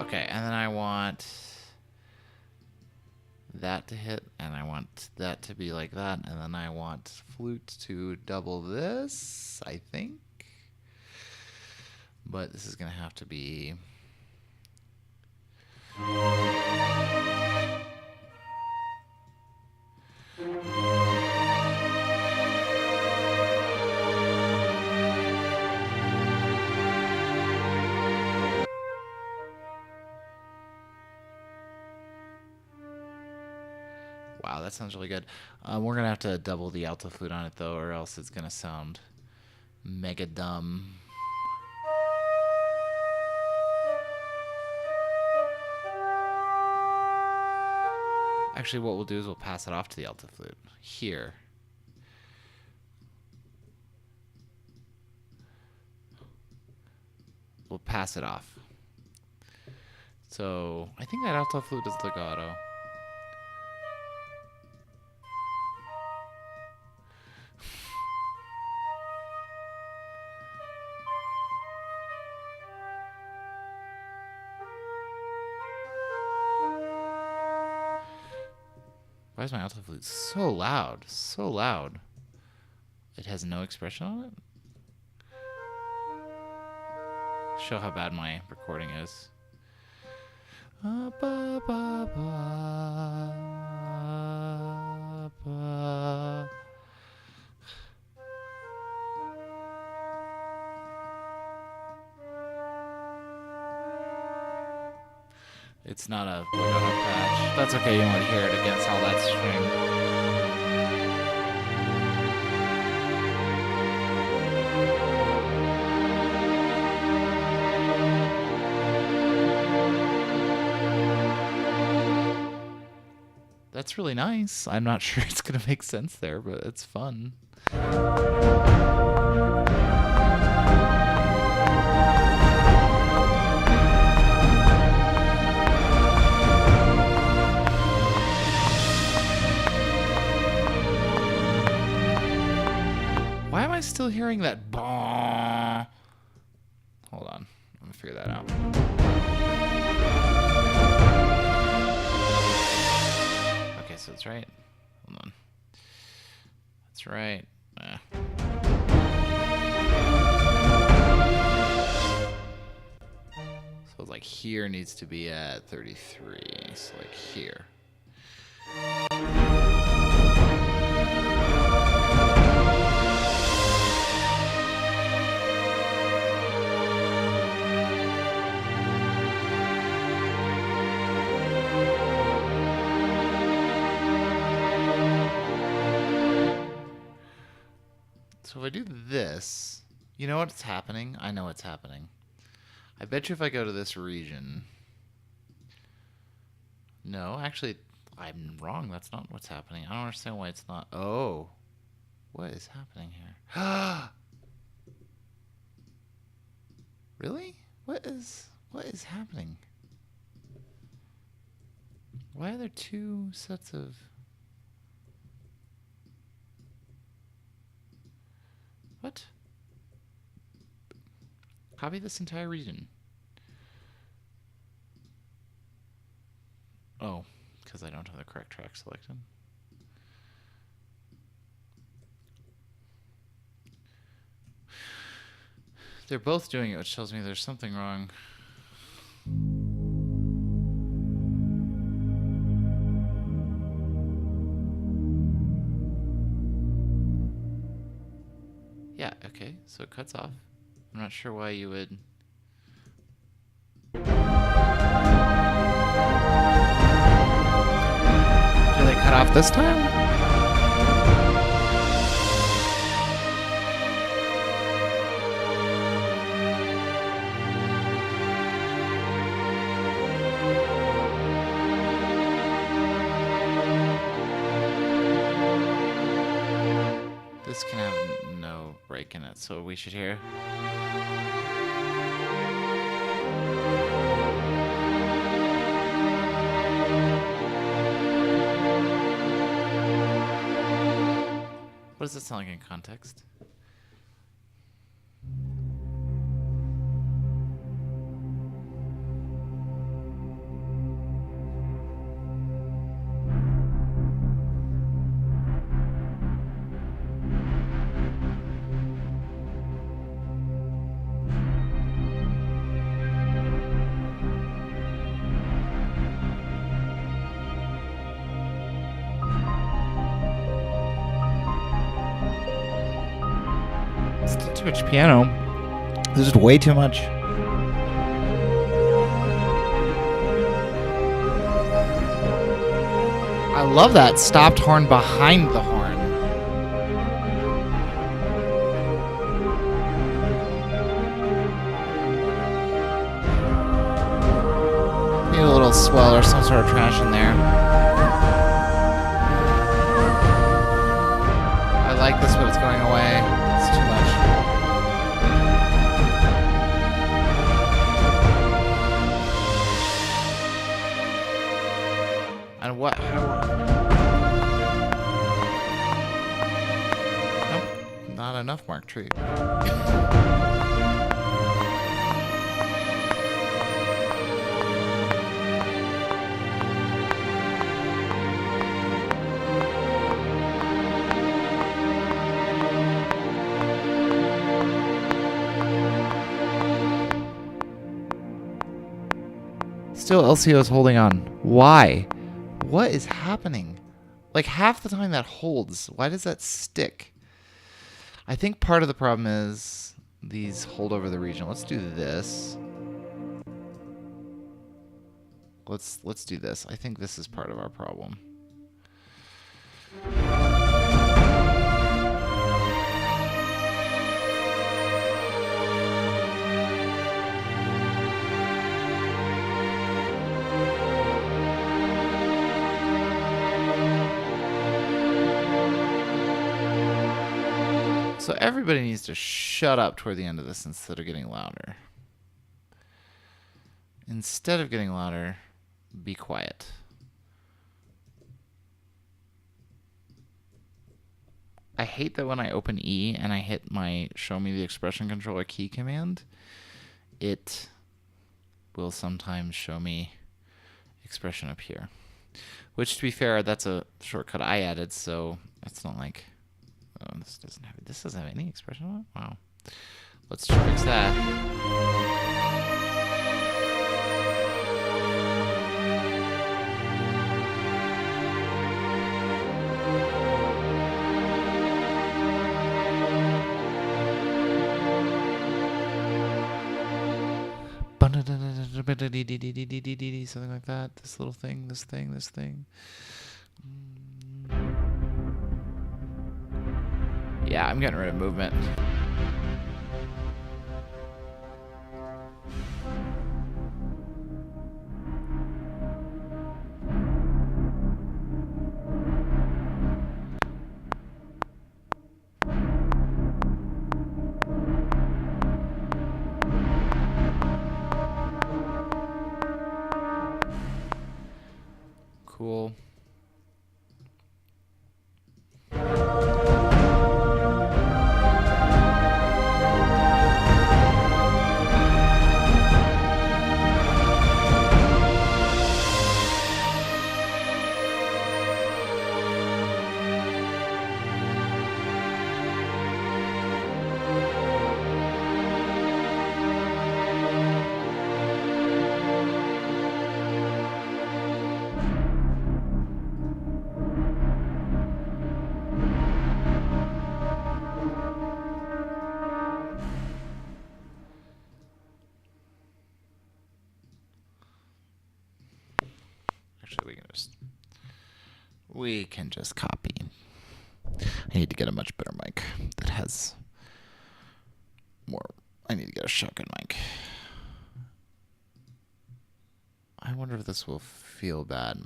Okay, and then I want that to hit, and I want that to be like that, and then I want flute to double this, I think. But this is going to have to be... Wow, that sounds really good. We're going to have to double the alto flute on it, though, or else it's going to sound mega dumb. Actually, what we'll do is we'll pass it off to the alto flute. Here. We'll pass it off. So, I think that alto flute is legato. Why is my alto flute so loud? So loud. It has no expression on it? Show how bad my recording is. It's not a legato patch. That's okay, you won't hear it against all that string. That's really nice. I'm not sure it's going to make sense there, but it's fun. Why am I still hearing that bah? Hold on. I'm going to figure that out. Okay, so it's right. Hold on. That's right. So like here needs to be at 33. So like here. So if I do this, you know what's happening? I know what's happening. I bet you if I go to this region... No, actually, I'm wrong. That's not what's happening. I don't understand why it's not... Oh. What is happening here? Really? What is happening? Why are there two sets of... What? Copy this entire region. Oh, because I don't have the correct track selected. They're both doing it, which tells me there's something wrong. Yeah, okay, so it cuts off. I'm not sure why you would... Do they cut off this time? This can have no break in it, so we should hear. What does it sound like in context? Still too much piano. There's just way too much. I love that stopped horn behind the horn. Need a little swell or some sort of trash in there. I like this, but it's going away. It's too much. And what? Nope, not enough Mark Tree. Still, LCO is holding on. Why? What is happening? Like half the time that holds. Why does that stick? I think part of the problem is these hold over the region. Let's do this. Let's do this. I think this is part of our problem. So everybody needs to shut up toward the end of this instead of getting louder. Instead of getting louder, be quiet. I hate that when I open E and I hit my show me the expression controller key command, it will sometimes show me expression up here. Which, to be fair, that's a shortcut I added, so it's not like... Oh, this doesn't have any expression on it? Wow. Let's fix that. Something like that. This little thing, this thing, this thing. Yeah, I'm getting rid of movement. Cool. we can just copy. I need to get a much better mic that has more. I need to get a shotgun mic. I wonder if this will feel bad.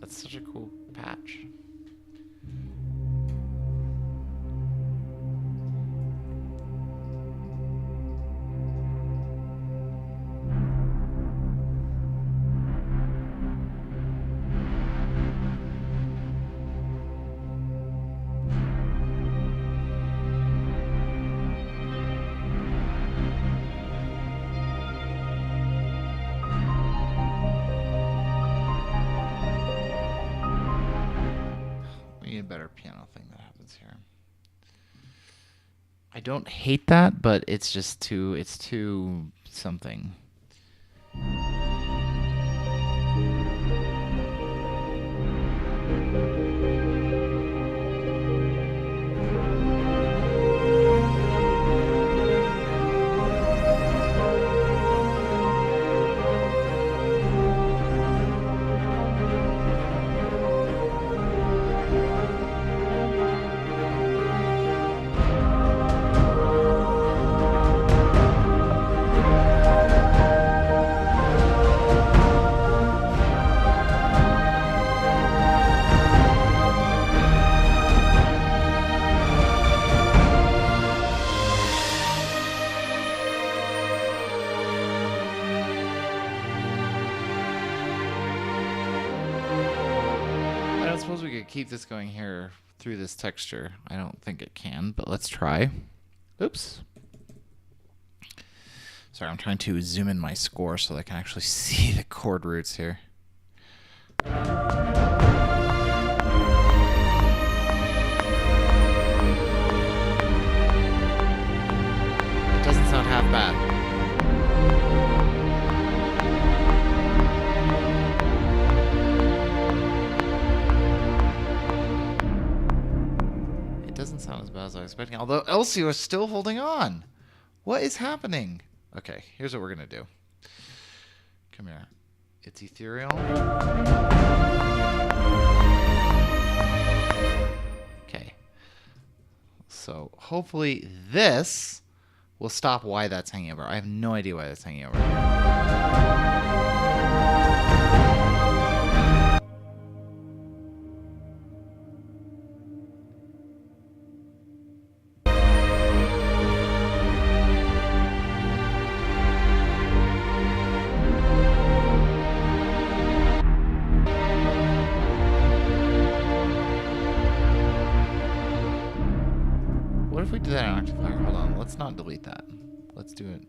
That's such a cool patch. Better piano thing that happens here. I don't hate that, but it's just too something. Keep this going here through this texture. I don't think it can, but let's try. Oops. Sorry, I'm trying to zoom in my score so that I can actually see the chord roots here. It doesn't sound half bad. Doesn't sound as bad as I was expecting, although Elsie is still holding on. What is happening? Okay, here's what we're gonna do. Come here. It's ethereal. Okay. So hopefully this will stop why that's hanging over. I have no idea why that's hanging over. What if we do that on Octifier? Hold on, let's not delete that. Let's do it.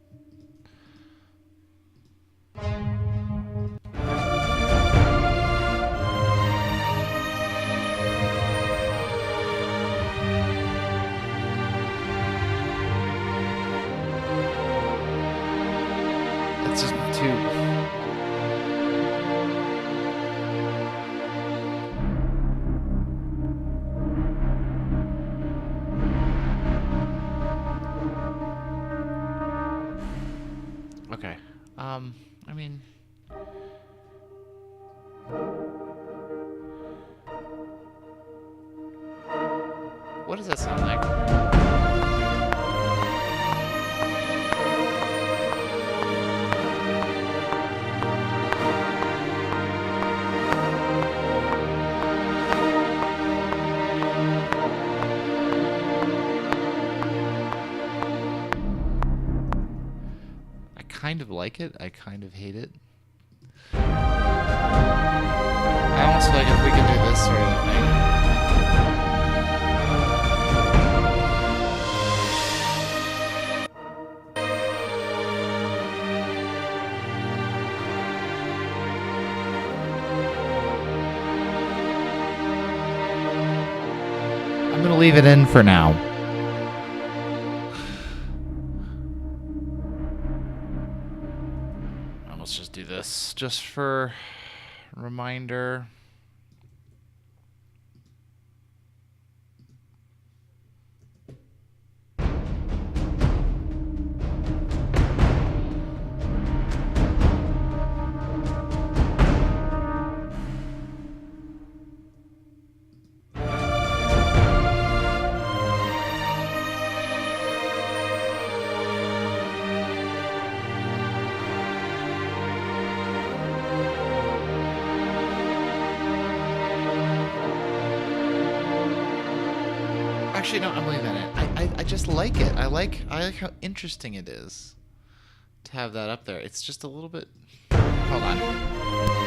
It's just too... Okay. I mean... What does that sound like? I kind of like it. I kind of hate it. I almost feel like if we could do this sort of thing. I'm going to leave it in for now. let's just do this just for reminder. Actually, no, I'm leaving that in. I just like it. I like how interesting it is to have that up there. It's just a little bit. Hold on.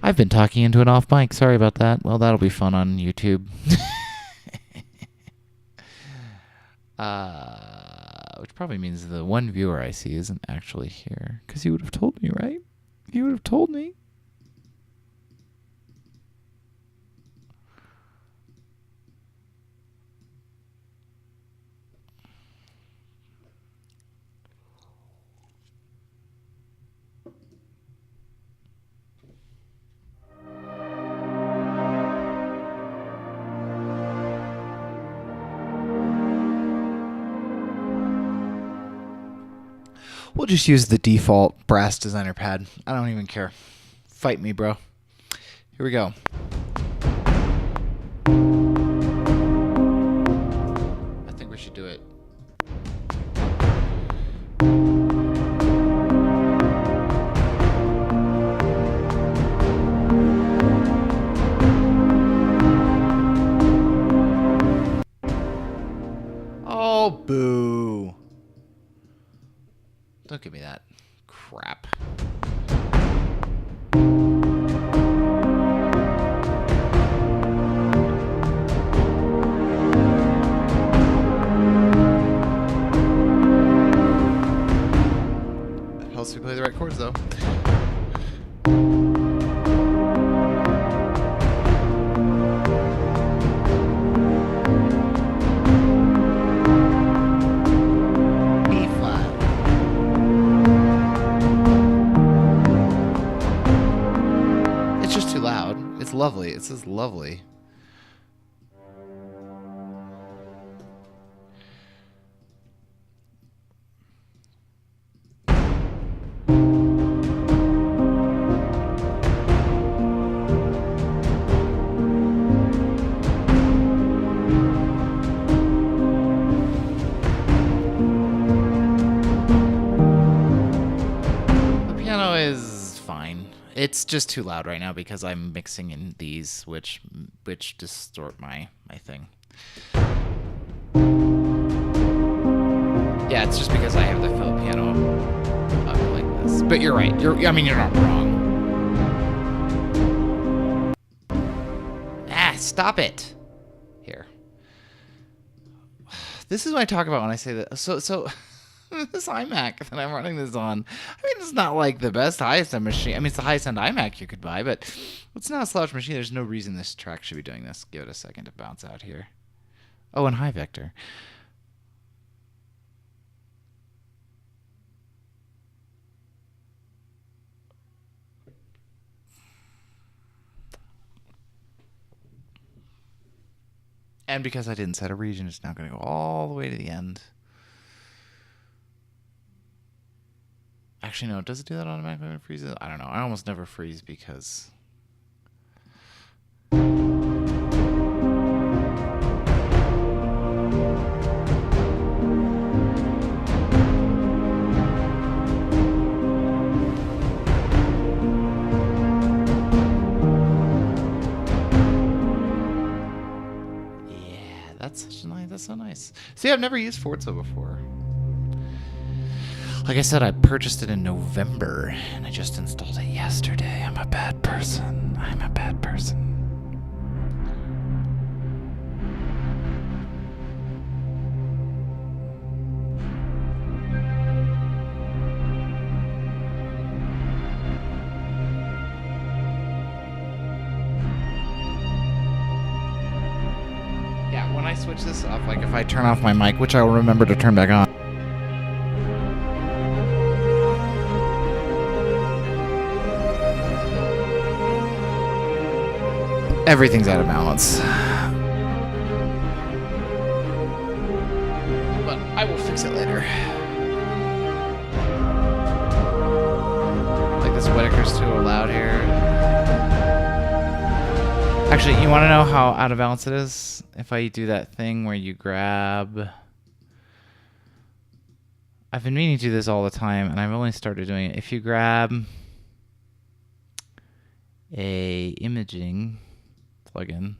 I've been talking into an off mic. Sorry about that. Well, that'll be fun on YouTube. Which probably means the one viewer I see isn't actually here. Because he would have told me, right? He would have told me. We'll just use the default brass designer pad. I don't even care. Fight me, bro. Here we go. I think we should do it. Oh, boo. Don't give me that crap. Helps me play the right chords, though. It's lovely. It's just lovely. It's just too loud right now because I'm mixing in these, which distort my thing. Yeah, it's just because I have the fill piano up like this. But you're right. You're not wrong. Stop it. Here. This is what I talk about when I say that. So. This iMac that I'm running this on, I mean, it's not like the best highest-end machine. I mean, it's the highest-end iMac you could buy, but it's not a slouch machine. There's no reason this track should be doing this. Give it a second to bounce out here. Oh, and high vector. And because I didn't set a region, it's now going to go all the way to the end. Actually, no. Does it do that automatically when it freezes? I don't know. I almost never freeze because... Yeah, that's so nice. See, I've never used Forzo before. Like I said, I purchased it in November, and I just installed it yesterday. I'm a bad person. Yeah, when I switch this off, like if I turn off my mic, which I will remember to turn back on, everything's out of balance. But I will fix it later. Like this Whitaker's too loud here. Actually, you want to know how out of balance it is? If I do that thing where you grab... I've been meaning to do this all the time, and I've only started doing it. If you grab a imaging plugin.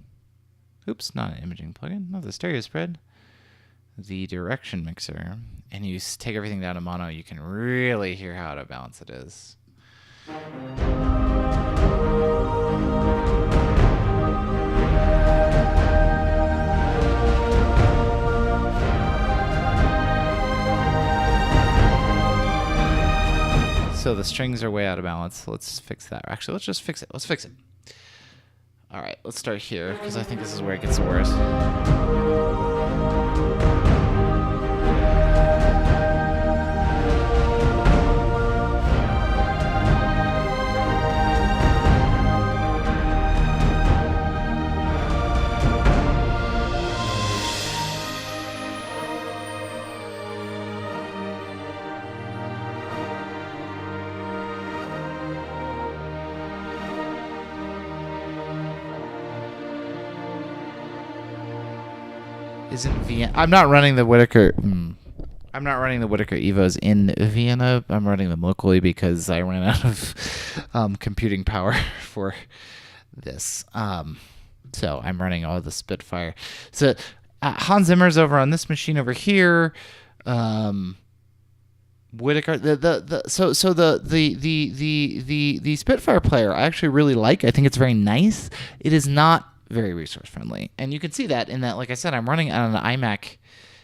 Oops, not an imaging plugin. No, the stereo spread. The direction mixer. And you take everything down to mono, you can really hear how out of balance it is. So the strings are way out of balance. Let's fix that. Actually, let's just fix it. Let's fix it. All right, let's start here because I think this is where it gets the worst. Isn't Vienna? I'm not running the Whittaker. I'm not running the Whittaker Evos in Vienna. I'm running them locally because I ran out of computing power for this. So I'm running all the Spitfire. So Hans Zimmer's over on this machine over here. Whittaker. The Spitfire player I actually really like. I think it's very nice. It is not very resource friendly, and you can see that in that, like I said, I'm running on an iMac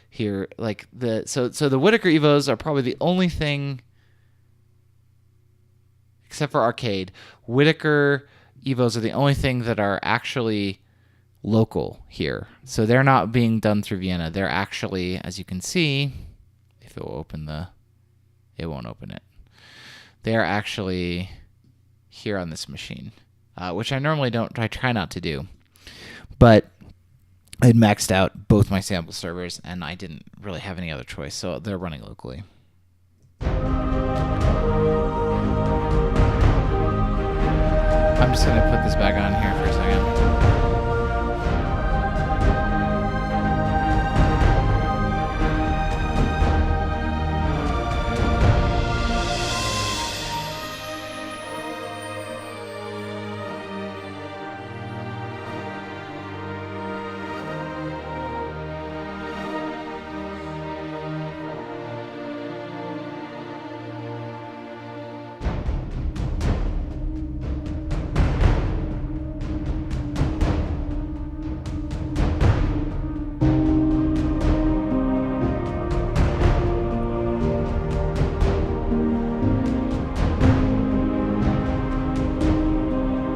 here. Like so the Whittaker Evos are probably the only thing, except for arcade. Whittaker Evos are the only thing that are actually local here. So they're not being done through Vienna. They're actually, as you can see, if it will open it won't open it. They are actually here on this machine, which I normally don't. I try not to do. But I had maxed out both my sample servers, and I didn't really have any other choice, so they're running locally. I'm just going to put this back on here for a second.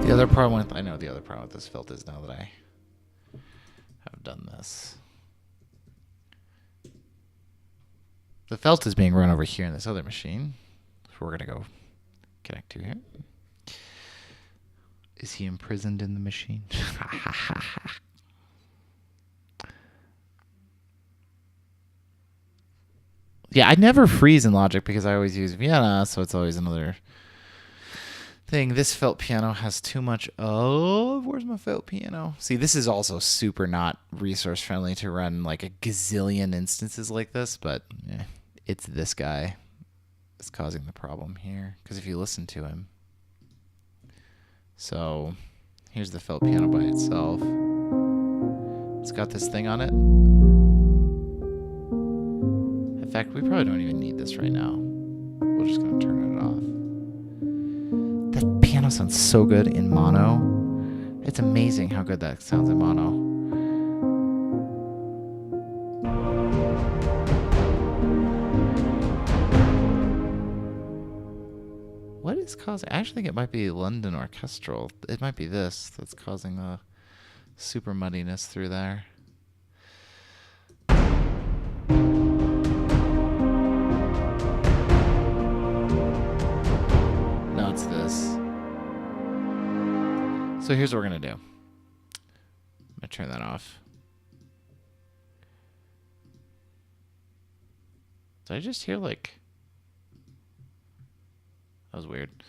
The other problem with, I know the other problem with this filter is now that I have done this. The felt is being run over here in this other machine. So we're going to go connect to here. Is he imprisoned in the machine? Yeah, I never freeze in Logic because I always use Vienna, so it's always another thing. This felt piano has too much of... Where's my felt piano? See, this is also super not resource friendly to run like a gazillion instances like this, but it's this guy that's causing the problem here. Because if you listen to him... So, here's the felt piano by itself. It's got this thing on it. In fact, we probably don't even need this right now. We're just going to turn it off. That piano sounds so good in mono. It's amazing how good that sounds in mono. What is causing? I actually think it might be London Orchestral. It might be this that's causing the super muddiness through there. No, it's this. So here's what we're going to do. I'm going to turn that off. Did I just hear like... That was weird.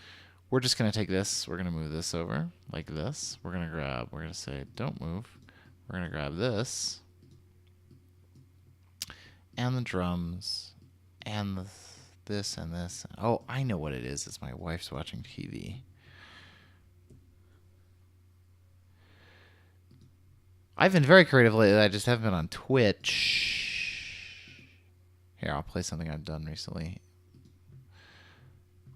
We're just going to take this. We're going to move this over like this. We're going to say, don't move. We're going to grab this. And the drums. And this and this. Oh, I know what it is. It's my wife's watching TV. I've been very creative lately. I just haven't been on Twitch. Here, I'll play something I've done recently.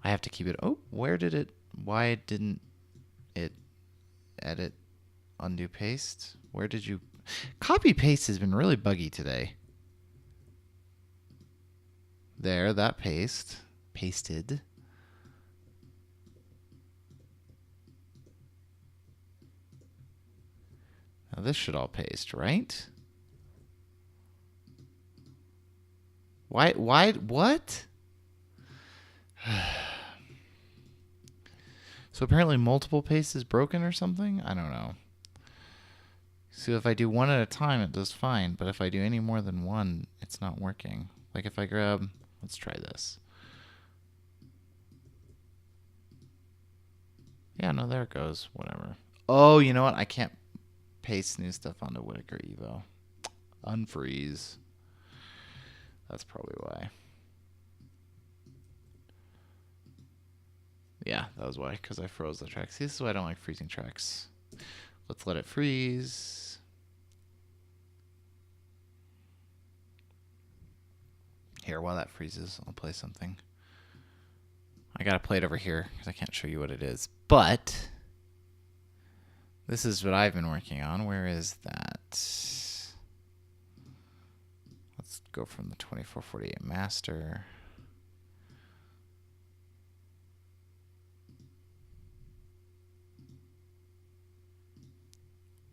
I have to keep it. Oh, where did it? Why didn't it? edit, undo, paste. Where did you... Copy paste has been really buggy today. There, that paste. Pasted. Now this should all paste, right? Why, what? So apparently multiple paste is broken or something? I don't know. So if I do one at a time, it does fine. But if I do any more than one, it's not working. Like if I grab, let's try this. Yeah, no, there it goes. Whatever. Oh, you know what? I can't paste new stuff onto Whitaker Evo. Unfreeze. That's probably why. Yeah, that was why, because I froze the track. See, this is why I don't like freezing tracks. Let's let it freeze. Here, while that freezes, I'll play something. I gotta play it over here, because I can't show you what it is. But this is what I've been working on. Where is that? Let's go from the 2448 master.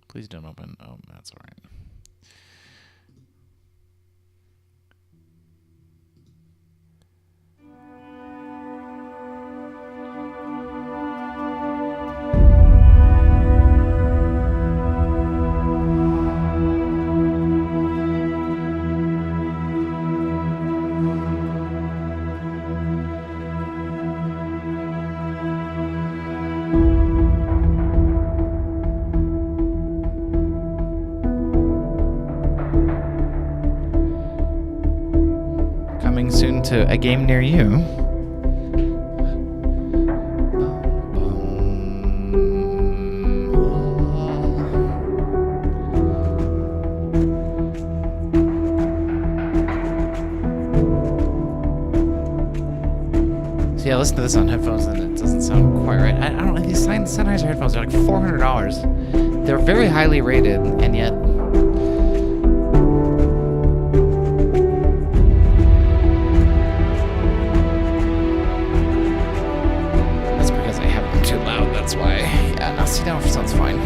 Please don't open. Oh, that's all right. Soon to a game near you. So yeah, listen to this on headphones and it doesn't sound quite right. I don't know, these Sennheiser headphones are like $400. They're very highly rated, and yet that's why. Yeah, now see, now it sounds fine.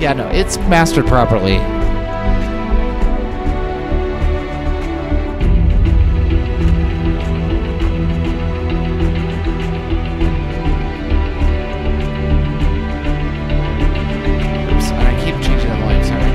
Yeah, no, it's mastered properly. Oops, and I keep changing the volume, sorry.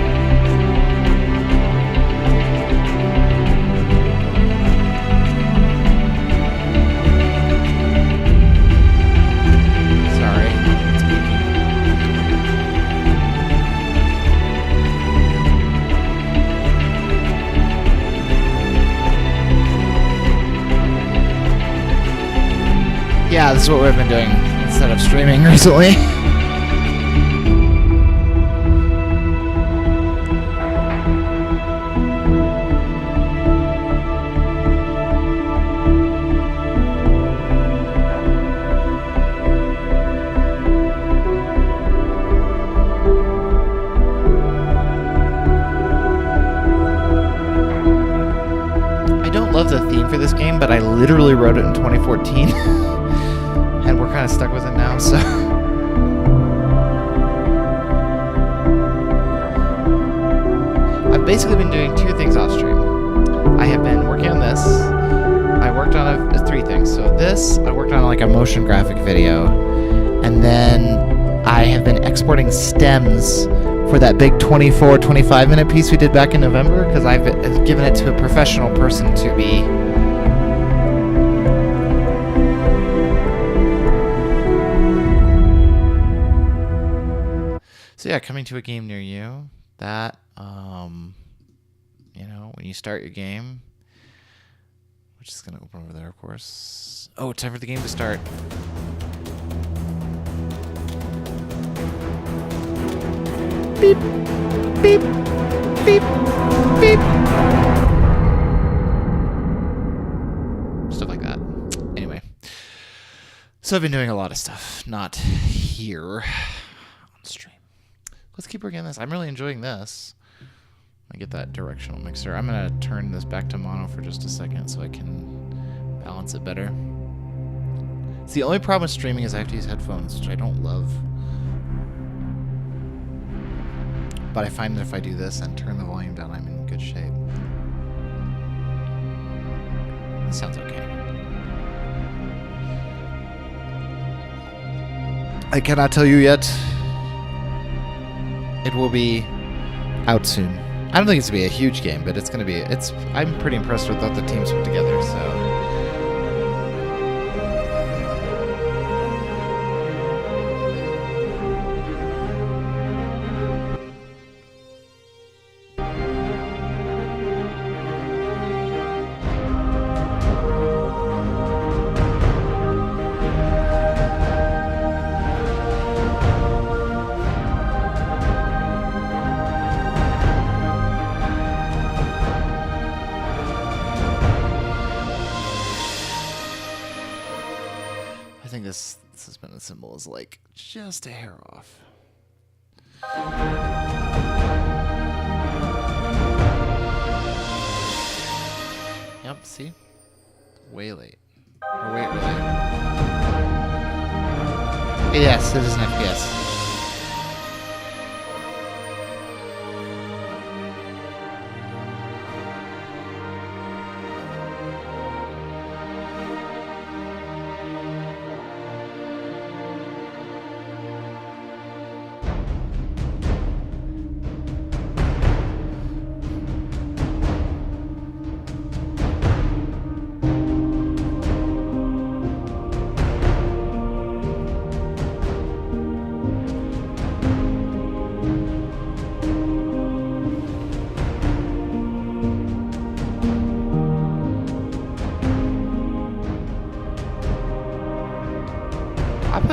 Yeah, this is what we've been doing instead of streaming recently. I don't love the theme for this game, but I literally wrote it in 2014. And we're kind of stuck with it now, so. I've basically been doing two things off stream. I have been working on this. I worked on three things. So this, I worked on like a motion graphic video. And then I have been exporting stems for that big 24, 25 minute piece we did back in November, because I've given it to a professional person to be So yeah, coming to a game near you. That, you know, when you start your game, which is going to open over there, of course. Oh, time for the game to start. Beep, beep, beep, beep. Stuff like that. Anyway. So I've been doing a lot of stuff, not here on stream. Let's keep working on this. I'm really enjoying this. I get that directional mixer. I'm going to turn this back to mono for just a second so I can balance it better. See, the only problem with streaming is I have to use headphones, which I don't love. But I find that if I do this and turn the volume down, I'm in good shape. This sounds okay. I cannot tell you yet. It will be out soon. I don't think it's going to be a huge game, but it's going to be... I'm pretty impressed with what the team's put together, so... symbol is like just a hair off. Yep, see? Way late. Or wait, really? Yes, it is an FPS.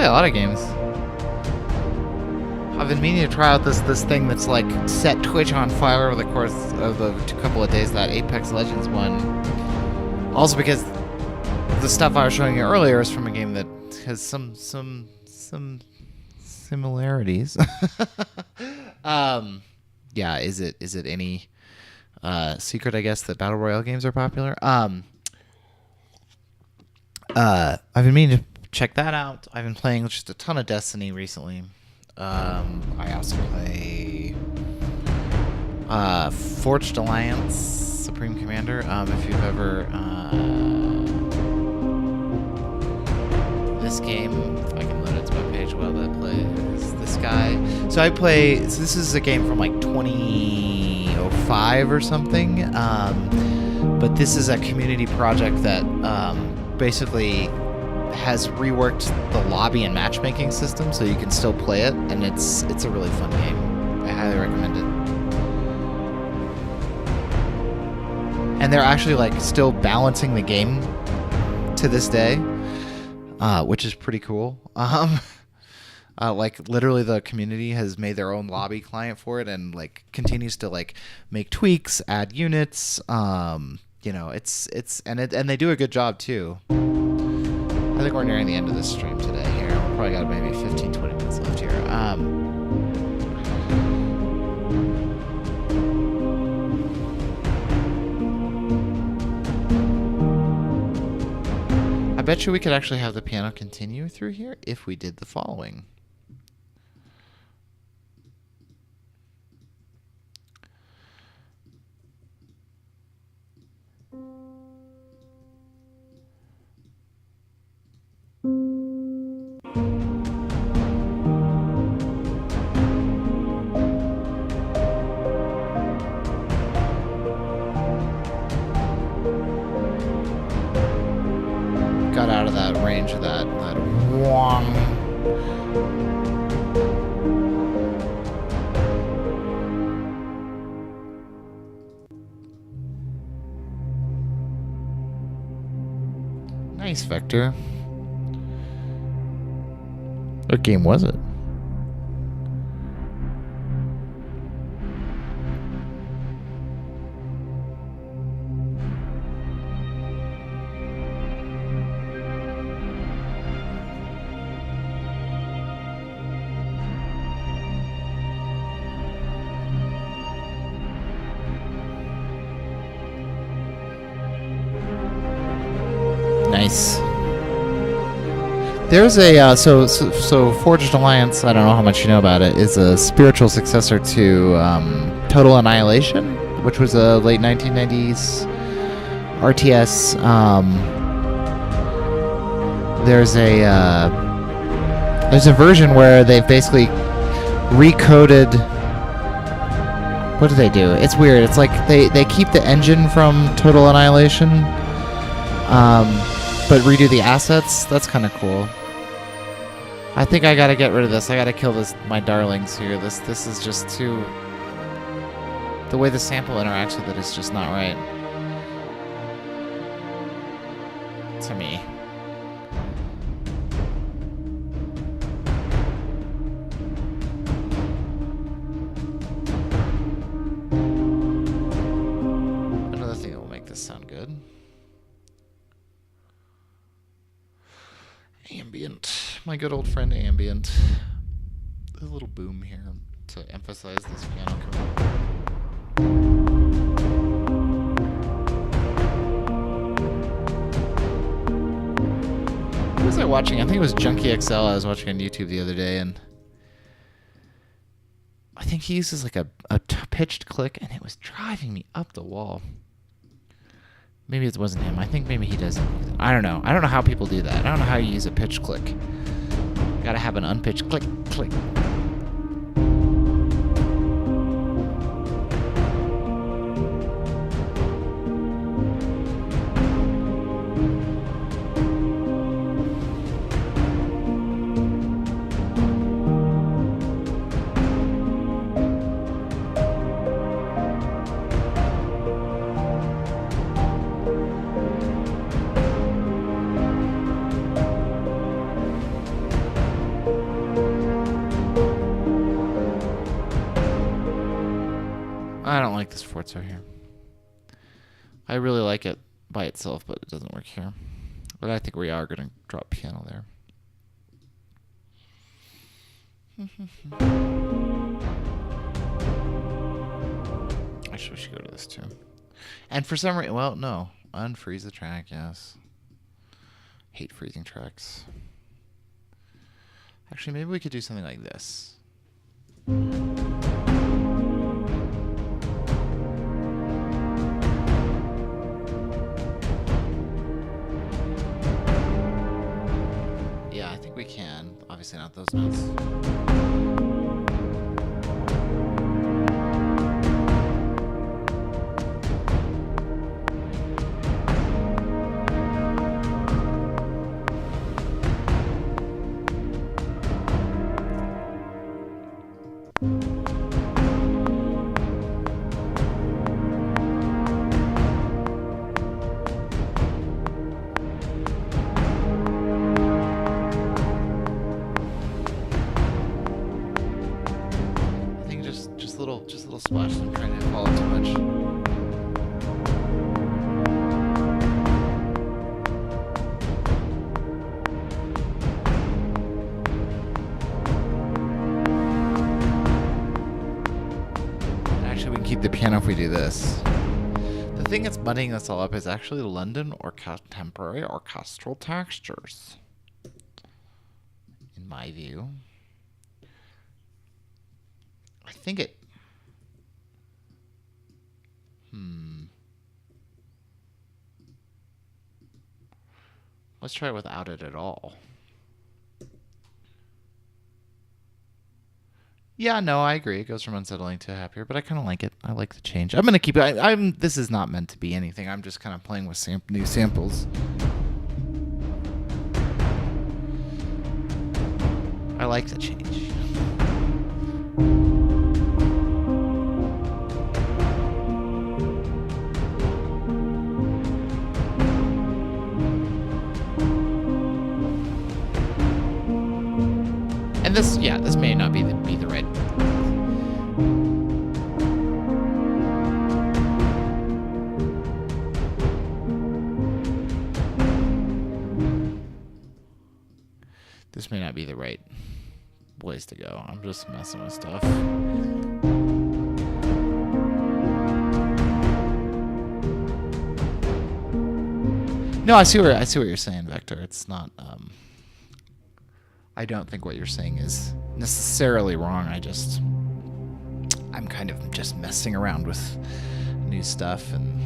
A lot of games. I've been meaning to try out this thing that's like set Twitch on fire over the course of the couple of days, that Apex Legends one. Also because the stuff I was showing you earlier is from a game that has some similarities. Yeah, is it any secret, I guess, that Battle Royale games are popular? I've been meaning to check that out. I've been playing just a ton of Destiny recently. I also play Forged Alliance, Supreme Commander. If you've ever... this game, if I can load its webpage while that plays, this guy. So this is a game from like 2005 or something. But this is a community project that basically has reworked the lobby and matchmaking system so you can still play it, and it's a really fun game. I highly recommend it. And they're actually like still balancing the game to this day, which is pretty cool. Like literally the community has made their own lobby client for it and like continues to like make tweaks, add units. You know, and they do a good job too. I think we're nearing the end of this stream today here. We've probably got maybe 15-20 minutes left here. I bet you we could actually have the piano continue through here if we did the following. Got out of that range of that wong. Nice, Vector. What game was it? Nice. There's a so Forged Alliance. I don't know how much you know about it. Is a spiritual successor to Total Annihilation, which was a late 1990s RTS. There's a version where they've basically recoded. What do they do? It's weird. It's like they keep the engine from Total Annihilation, but redo the assets. That's kind of cool. I think I gotta get rid of this. I gotta kill my darlings here. This is just too. The way the sample interacts with it is just not right. To me. Another thing that will make this sound good. Ambient. My good old friend Ambient. A little boom here to emphasize this piano cover. What was I watching? I think it was Junkie XL I was watching on YouTube the other day, and I think he uses like a pitched click, and it was driving me up the wall. Maybe it wasn't him. I think maybe he doesn't use it. I don't know. I don't know how people do that. I don't know how you use a pitch click. Gotta have an unpitched click, click. I don't like this Forzo here. I really like it by itself, but it doesn't work here. But I think we are going to drop piano there. I should go to this too. And for some reason, well, no. Unfreeze the track, yes. Hate freezing tracks. Actually, maybe we could do something like this. Yeah, I think we can. Obviously not those notes. Just little splash. I'm trying to follow too much. Actually, we can keep the piano if we do this. The thing that's muddying this all up is actually London or contemporary orchestral textures. In my view. I think it... Let's try it without it at all. Yeah, no, I agree. It goes from unsettling to happier, but I kind of like it. I like the change. I'm going to keep it. This is not meant to be anything. I'm just kind of playing with new samples. I like the change. And this, yeah, this may not be the right. This may not be the right place to go. I'm just messing with stuff. No, I see what you're saying, Vector. It's not. I don't think what you're saying is necessarily wrong. I'm kind of just messing around with new stuff, and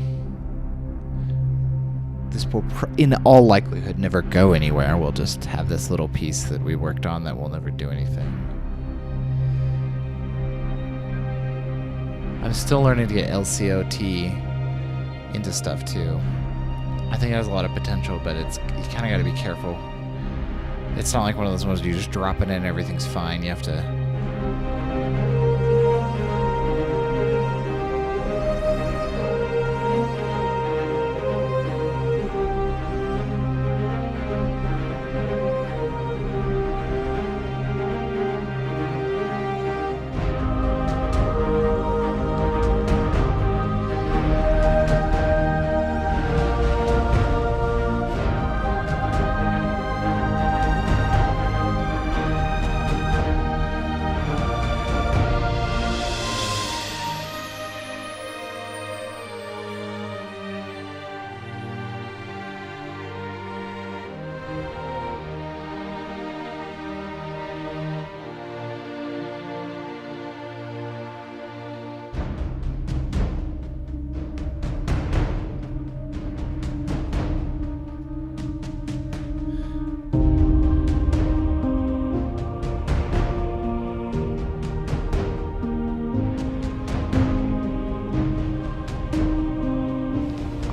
this will, in all likelihood, never go anywhere. We'll just have this little piece that we worked on that will never do anything. I'm still learning to get LCOT into stuff too. I think it has a lot of potential, but you kind of got to be careful. It's not like one of those ones where you just drop it in and everything's fine. You have to...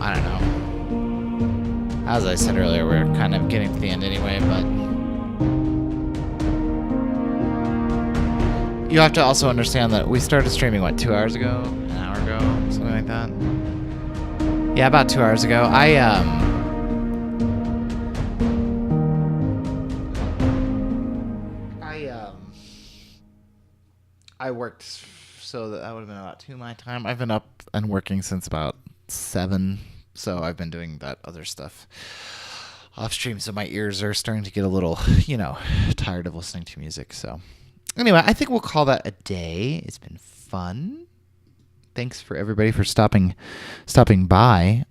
I don't know. As I said earlier, we're kind of getting to the end anyway, but you have to also understand that we started streaming, what, 2 hours ago? An hour ago? Something like that? Yeah, about 2 hours ago. I worked, so that would have been about 2 my time. I've been up and working since about 7, so I've been doing that other stuff off stream, so my ears are starting to get a little, tired of listening to music. So anyway, I think we'll call that a day. It's been fun. Thanks for everybody for stopping by.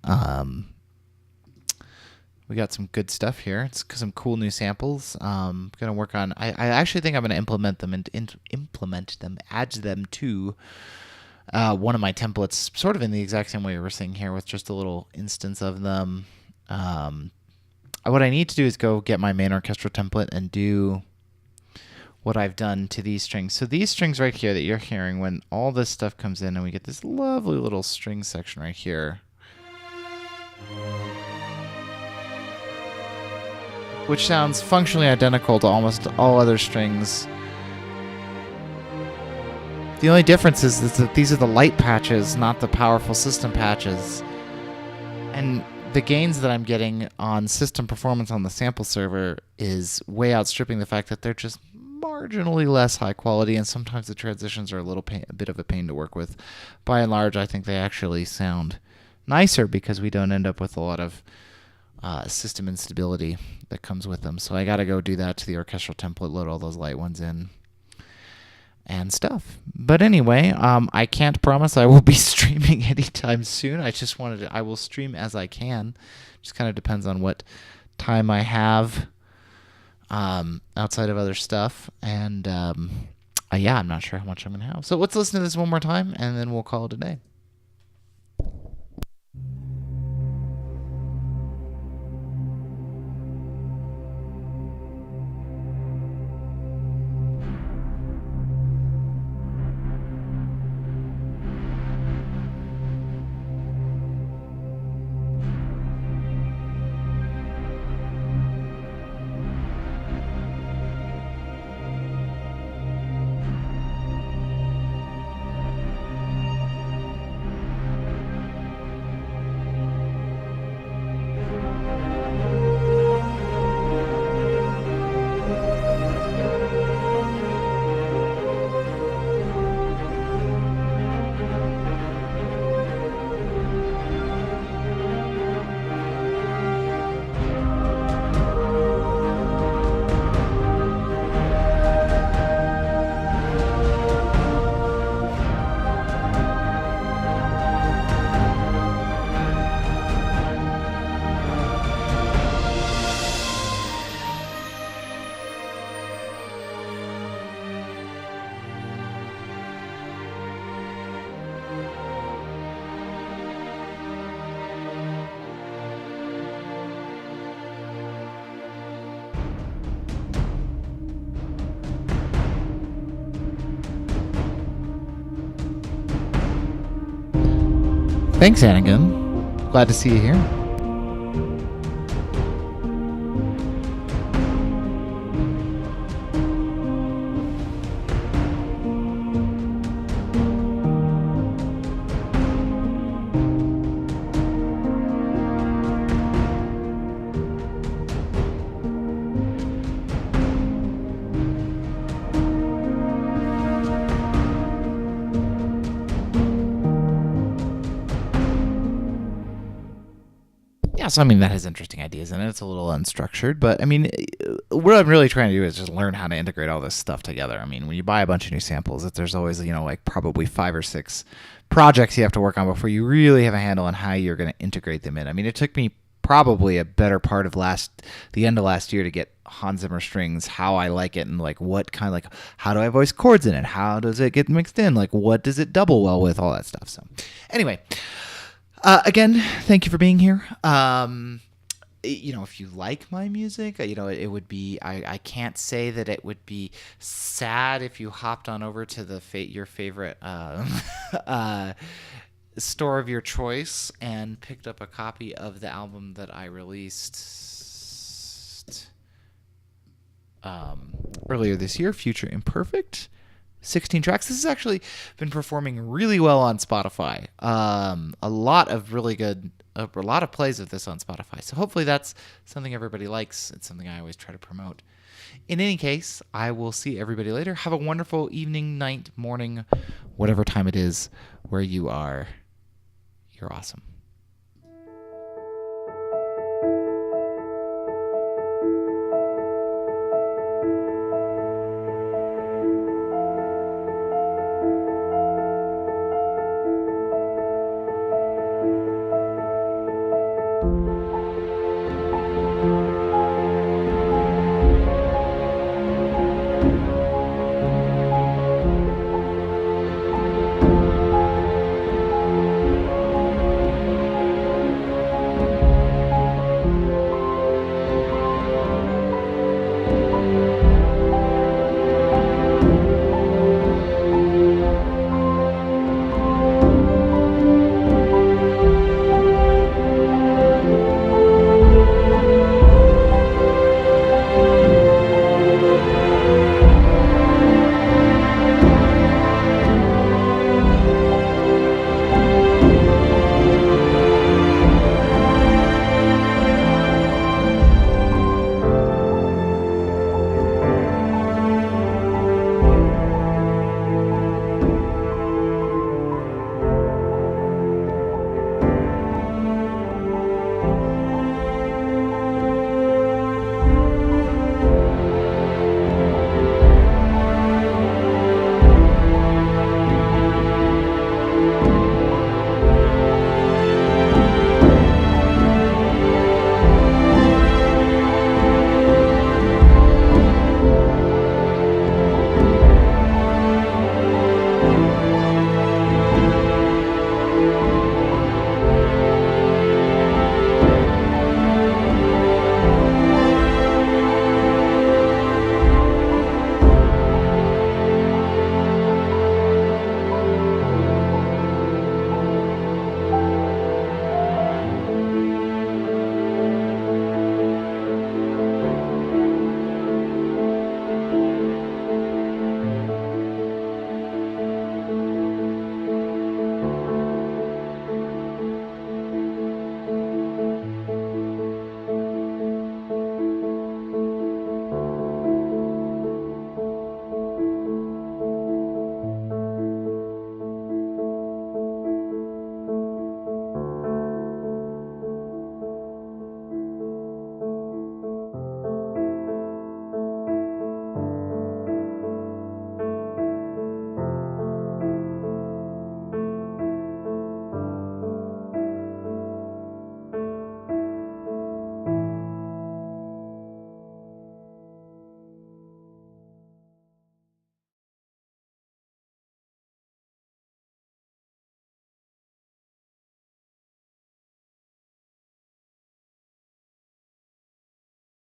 We got some good stuff here. It's some cool new samples. Gonna work on. I actually think I'm gonna implement them add them to one of my templates, sort of in the exact same way we were seeing here, with just a little instance of them. What I need to do is go get my main orchestral template and do what I've done to these strings. So these strings right here that you're hearing, when all this stuff comes in and we get this lovely little string section right here, which sounds functionally identical to almost all other strings. The only difference is that these are the light patches, not the powerful system patches. And the gains that I'm getting on system performance on the sample server is way outstripping the fact that they're just marginally less high quality, and sometimes the transitions are a bit of a pain to work with. By and large, I think they actually sound nicer because we don't end up with a lot of system instability that comes with them. So I got to go do that to the orchestral template, load all those light ones in and stuff. But anyway, I can't promise I will be streaming anytime soon. I will stream as I can. Just kind of depends on what time I have outside of other stuff. And yeah, I'm not sure how much I'm going to have. So let's listen to this one more time, and then we'll call it a day. Thanks, Anakin. Glad to see you here. Yeah, so I mean that has interesting ideas in it. It's a little unstructured, but I mean, what I'm really trying to do is just learn how to integrate all this stuff together. I mean, when you buy a bunch of new samples, there's always like probably 5 or 6 projects you have to work on before you really have a handle on how you're going to integrate them in. I mean, it took me probably a better part of the end of last year to get Hans Zimmer strings, how I like it, and like what kind of like how do I voice chords in it? How does it get mixed in? Like what does it double well with? All that stuff. So, anyway. Again, thank you for being here. If you like my music, it would be. I can't say that it would be sad if you hopped on over to your favorite store of your choice and picked up a copy of the album that I released earlier this year, Future Imperfect. 16 tracks. This has actually been performing really well on Spotify. A lot of plays of this on Spotify. So hopefully that's something everybody likes. It's something I always try to promote. In any case, I will see everybody later. Have a wonderful evening, night, morning, whatever time it is where you are. You're awesome.